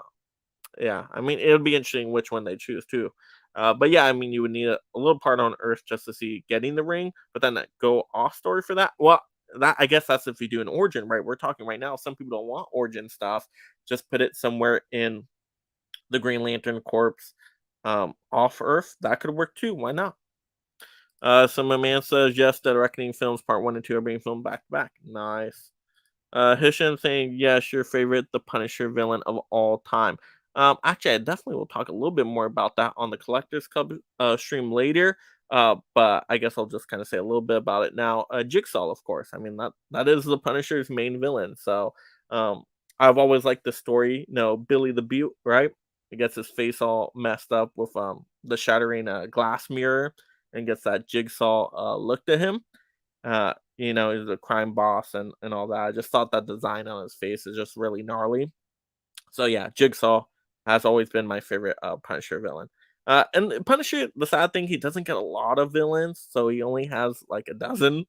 Yeah, I mean, it'll be interesting which one they choose too. But yeah, I mean, you would need a little part on Earth just to see getting the ring, but then that go off story for that. Well, that I guess that's if you do an origin, right? We're talking right now. Some people don't want origin stuff. Just put it somewhere in the Green Lantern Corps, off Earth. That could work too. Why not? So my man says yes. The Reckoning films part one and two are being filmed back to back. Nice. Hisham saying, yes, your favorite, the Punisher villain of all time. Actually, I definitely will talk a little bit more about that on the Collectors Club stream later. But I guess I'll just kind of say a little bit about it now. Jigsaw, of course. I mean that is the Punisher's main villain. So um, I've always liked the story. Billy the Butte, right? He gets his face all messed up with the shattering glass mirror and gets that Jigsaw look to him. He's a crime boss and all that. I just thought that design on his face is just really gnarly. So yeah, Jigsaw has always been my favorite Punisher villain. And Punisher, the sad thing, he doesn't get a lot of villains, so he only has like a dozen.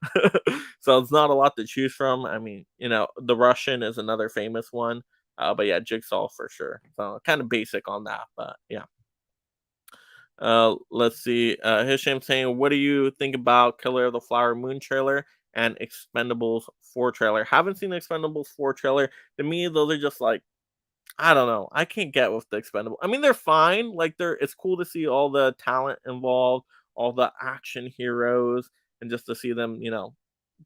So it's not a lot to choose from. I mean, the Russian is another famous one. But yeah, Jigsaw for sure. So kind of basic on that, but yeah. Let's see. Hisham saying, "What do you think about Killer of the Flower Moon trailer and Expendables 4 trailer?" Haven't seen the Expendables 4 trailer. To me, those are just like I don't know. I can't get with the Expendables. I mean, they're fine. Like it's cool to see all the talent involved, all the action heroes, and just to see them,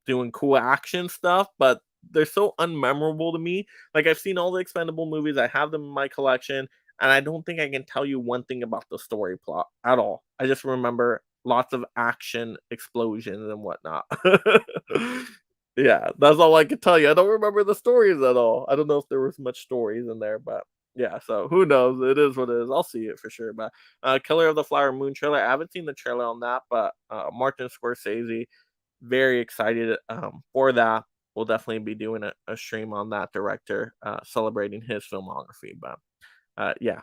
doing cool action stuff, but they're so unmemorable to me. Like I've seen all the expendable movies, I have them in my collection, and I don't think I can tell you one thing about the story plot at all. I just remember lots of action, explosions, and whatnot. Yeah, that's all I can tell you. I don't remember the stories at all. I don't know if there was much stories in there, but yeah, so who knows? It is what it is. I'll see it for sure. But Killer of the Flower Moon trailer, I haven't seen the trailer on that, but Martin Scorsese, very excited for that. We'll definitely be doing a stream on that director, celebrating his filmography. But yeah,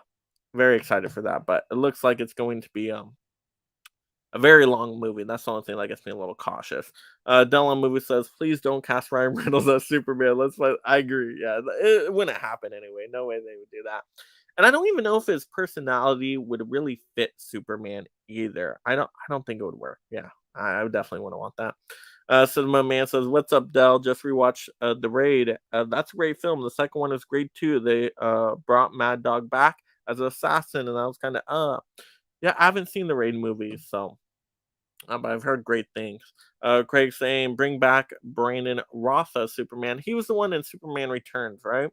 very excited for that. But it looks like it's going to be a very long movie. That's the only thing that gets me a little cautious. Dylan movie says, please don't cast Ryan Reynolds as Superman. Let's let I agree. Yeah, it wouldn't happen anyway. No way they would do that. And I don't even know if his personality would really fit Superman either. I don't think it would work. Yeah, I would definitely wouldn't want that. Cinema Man says, "What's up, Dell? Just rewatched The Raid. That's a great film. The second one is great too. They brought Mad Dog back as an assassin, and I was kind of yeah, I haven't seen the Raid movies, so but I've heard great things. Craig saying, bring back Brandon Roth as Superman. He was the one in Superman Returns, right?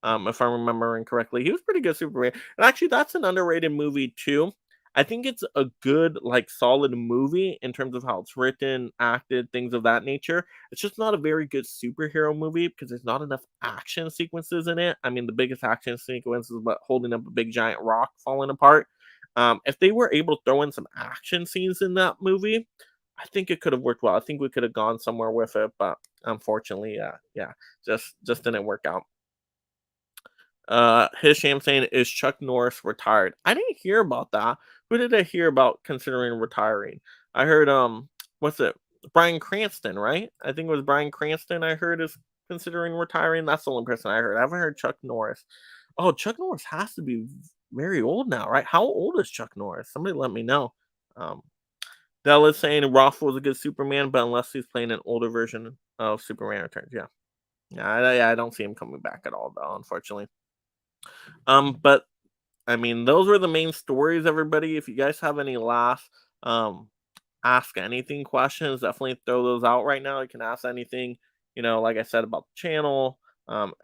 If I'm remembering correctly. He was pretty good Superman. And actually, that's an underrated movie too. I think it's a good, like, solid movie in terms of how it's written, acted, things of that nature. It's just not a very good superhero movie because there's not enough action sequences in it. I mean, the biggest action sequence is what holding up a big giant rock falling apart. If they were able to throw in some action scenes in that movie, I think it could have worked well. I think we could have gone somewhere with it, but unfortunately, yeah, just didn't work out. Hisham saying, "Is Chuck Norris retired?" I didn't hear about that. Who did I hear about considering retiring? I heard, what's it? Bryan Cranston, right? I think it was Bryan Cranston I heard is considering retiring. That's the only person I heard. I haven't heard Chuck Norris. Oh, Chuck Norris has to be very old now, right? How old is Chuck Norris? Somebody let me know. Um, Dell is saying Roth was a good Superman, but unless he's playing an older version of Superman Returns, yeah. Yeah, I don't see him coming back at all, though, unfortunately. But I mean, those were the main stories, everybody. If you guys have any last ask anything questions, definitely throw those out right now. You can ask anything, like I said about the channel,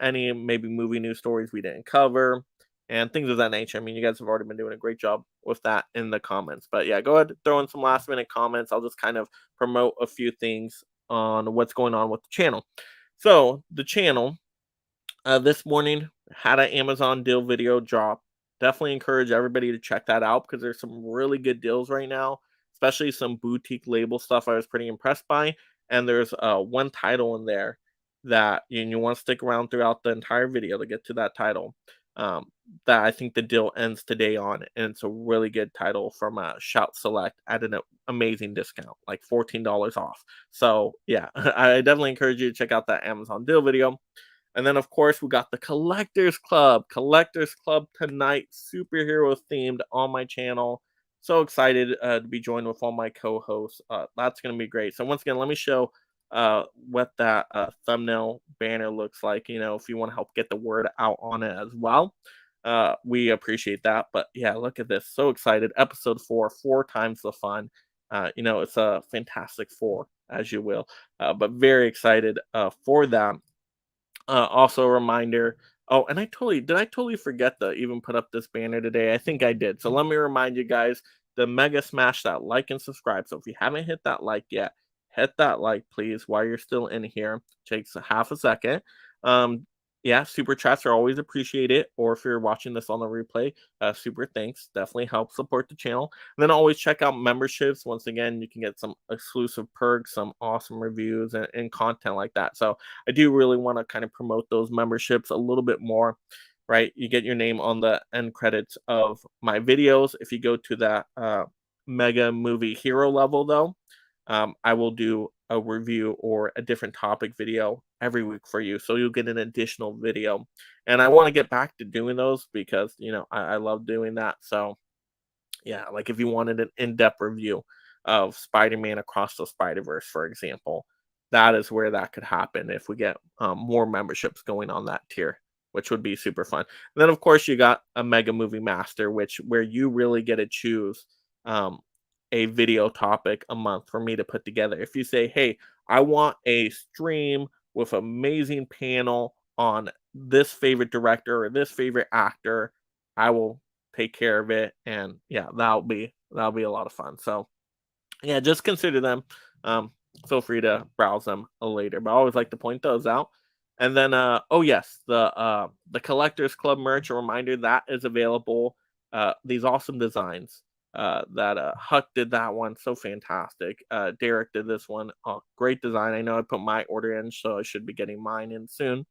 any maybe movie news stories we didn't cover, and things of that nature. I mean, you guys have already been doing a great job with that in the comments. But yeah, go ahead, throw in some last minute comments. I'll just kind of promote a few things on what's going on with the channel. So the channel this morning had an Amazon deal video drop. Definitely encourage everybody to check that out because there's some really good deals right now, especially some boutique label stuff I was pretty impressed by. And there's one title in there that you want to stick around throughout the entire video to get to that title. Um, that I think the deal ends today on, and it's a really good title from Shout Select at an amazing discount, like $14 off. So yeah, I definitely encourage you to check out that Amazon deal video. And then, of course, we got the Collectors Club. Collectors Club tonight, superhero themed on my channel. So excited to be joined with all my co-hosts. That's going to be great. So once again, let me show what that thumbnail banner looks like. If you want to help get the word out on it as well, we appreciate that. But yeah, look at this. So excited. Episode 4, 4 times the fun. It's a fantastic four, as you will. But very excited for that. Also a reminder. Oh, and I totally forget to even put up this banner today? I think I did. So let me remind you guys to mega smash that like and subscribe. So if you haven't hit that like yet, hit that like please while you're still in here. Takes a half a second. Um, yeah, super chats are always appreciated. Or if you're watching this on the replay, super thanks. Definitely helps support the channel. And then always check out memberships. Once again, you can get some exclusive perks, some awesome reviews, and content like that. So I do really want to kind of promote those memberships a little bit more, right? You get your name on the end credits of my videos. If you go to that mega movie hero level, though, I will do a review or a different topic video every week for you. So you'll get an additional video. And I want to get back to doing those because, I love doing that. So yeah, like if you wanted an in-depth review of Spider-Man Across the Spider-Verse, for example, that is where that could happen if we get more memberships going on that tier, which would be super fun. And then, of course, you got a Mega Movie Master, which where you really get to choose um, a video topic a month for me to put together. If you say, "Hey, I want a stream with amazing panel on this favorite director or this favorite actor," I will take care of it, and yeah, that'll be a lot of fun. So yeah, just consider them. Um, Feel free to browse them later, but I always like to point those out. And then, oh yes, the Collectors Club merch. A reminder that is available. These awesome designs. That Huck did that one, so fantastic. Derek did this one, great design. I know I put my order in, so I should be getting mine in soon.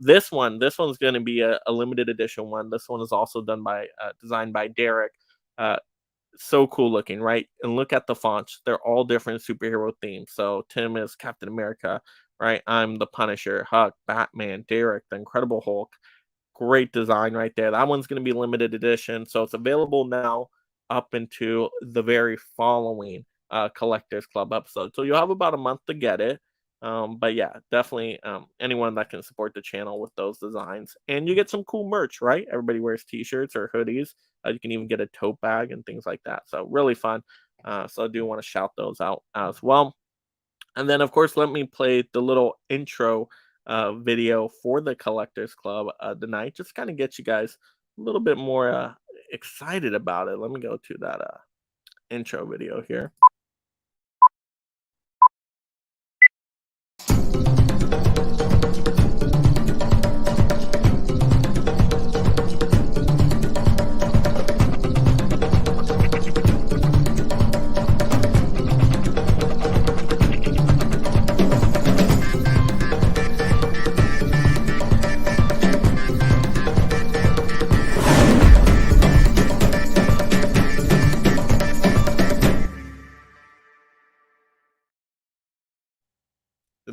This one's going to be a limited edition one. This one is also designed by Derek. Uh, so cool looking, right? And look at the fonts; they're all different superhero themes. So Tim is Captain America, right? I'm the Punisher, Huck, Batman, Derek, the Incredible Hulk. Great design right there. That one's going to be limited edition, so it's available now up into the very following Collectors Club episode. So you'll have about a month to get it. But yeah, definitely anyone that can support the channel with those designs, and you get some cool merch, right? Everybody wears T-shirts or hoodies. You can even get a tote bag and things like that. So really fun. So I do want to shout those out as well. And then, of course, let me play the little intro video for the Collectors Club tonight. Just kind of get you guys a little bit more excited about it. Let me go to that intro video here.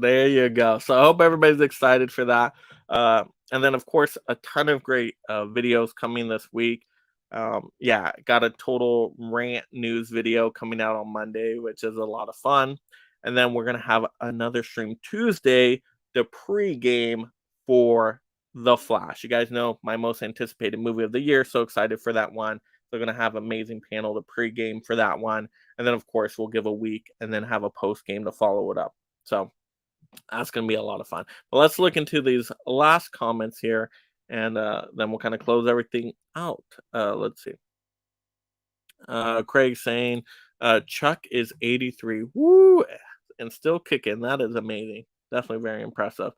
There you go. So I hope everybody's excited for that. And then, of course, a ton of great videos coming this week. Yeah, got a total rant news video coming out on Monday, which is a lot of fun. And then we're gonna have another stream Tuesday, the pregame for The Flash. You guys know my most anticipated movie of the year. So excited for that one. They're gonna have amazing panel to pregame for that one, and then of course we'll give a week and then have a post game to follow it up. So that's going to be a lot of fun. But let's look into these last comments here, and then we'll kind of close everything out. Let's see. Craig saying Chuck is 83. Woo! And still kicking. That is amazing. Definitely very impressive.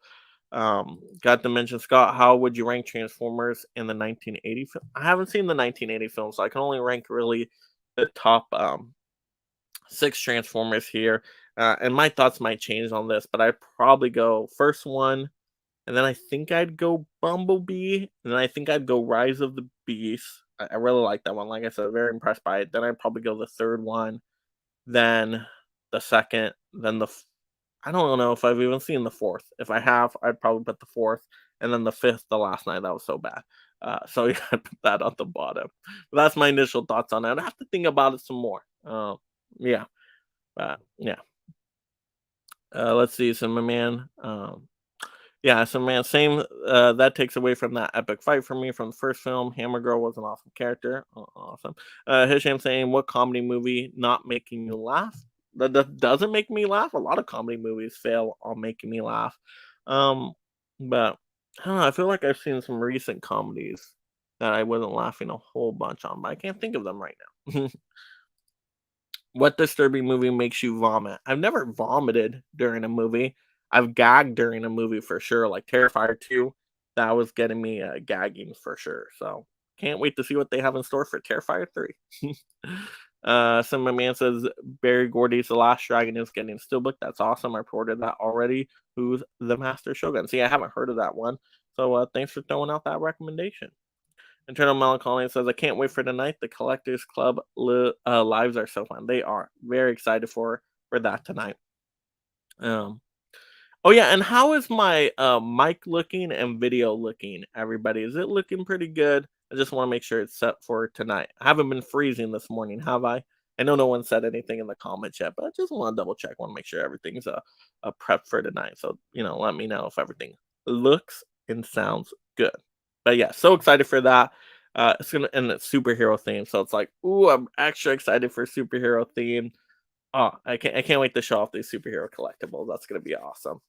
Got to mention, Scott, how would you rank Transformers in the 1980 film? I haven't seen the 1980 film, so I can only rank really the top 6 Transformers here. And my thoughts might change on this, but I'd probably go first one, and then I think I'd go Bumblebee, and then I think I'd go Rise of the Beast. I really like that one. Like I said, very impressed by it. Then I'd probably go the third one, then the second, then the I don't know if I've even seen the 4th. If I have, I'd probably put the 4th, and then the 5th, the last night, that was so bad. So yeah, I put that on the bottom. But that's my initial thoughts on it. I have to think about it some more. Yeah, yeah. Let's see, so my man, yeah, so man, same. That takes away from that epic fight for me from the first film. Hammer Girl was an awesome character. Awesome. Hisham saying, "What comedy movie not making you laugh? That doesn't make me laugh. A lot of comedy movies fail on making me laugh. Um, but I don't know. I feel like I've seen some recent comedies that I wasn't laughing a whole bunch on, but I can't think of them right now. What disturbing movie makes you vomit? I've never vomited during a movie. I've gagged during a movie for sure, like Terrifier 2. That was getting me gagging for sure. So can't wait to see what they have in store for Terrifier 3. So my man says Barry Gordy's The Last Dragon is getting steelbook. That's awesome. I reported that already. Who's the Master Shogun? See, I haven't heard of that one. So thanks for throwing out that recommendation. Internal Melancholy says, I can't wait for tonight. The Collectors Club lives are so fun. They are very excited for that tonight. Um, oh yeah, and how is my mic looking and video looking? Everybody, is it looking pretty good? I just want to make sure it's set for tonight. I haven't been freezing this morning, have I? I know no one said anything in the comments yet, but I just want to double check. Want to make sure everything's a prep for tonight. So let me know if everything looks and sounds good. But yeah, so excited for that. It's gonna and it's superhero theme, so it's like, ooh, I'm extra excited for superhero theme. Oh, I can't wait to show off these superhero collectibles. That's gonna be awesome.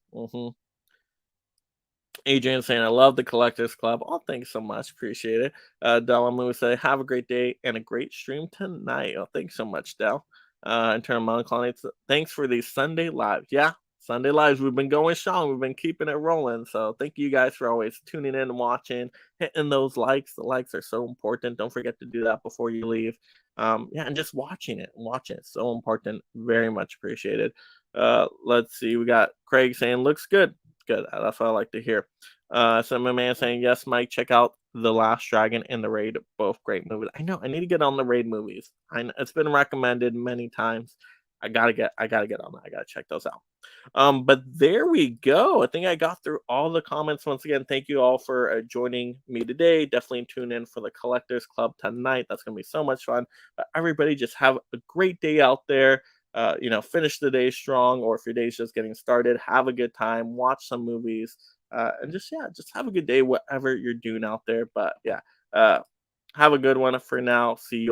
Adrian saying, I love the Collectors Club. Oh, thanks so much. Appreciate it. Delamu say, have a great day and a great stream tonight. Oh, thanks so much, Del. Internal Melancholy, thanks for these Sunday lives. Yeah, Sunday lives. We've been going strong. We've been keeping it rolling. So thank you guys for always tuning in and watching, hitting those likes. The likes are so important. Don't forget to do that before you leave. Yeah, and just watching it. Watching it. So important. Very much appreciated. Let's see. We got Craig saying, looks good. Good. That's what I like to hear. So my man saying, yes, Mike, check out The Last Dragon and The Raid, both great movies. I know I need to get on the Raid movies. It's been recommended many times. I gotta get on that. I gotta check those out. But there we go. I think I got through all the comments. Once again, thank you all for joining me today. Definitely tune in for the Collectors Club tonight. That's gonna be so much fun. But everybody, just have a great day out there. Finish the day strong, or if your day's just getting started, have a good time, watch some movies, and just have a good day, whatever you're doing out there. But yeah, have a good one for now. See you all.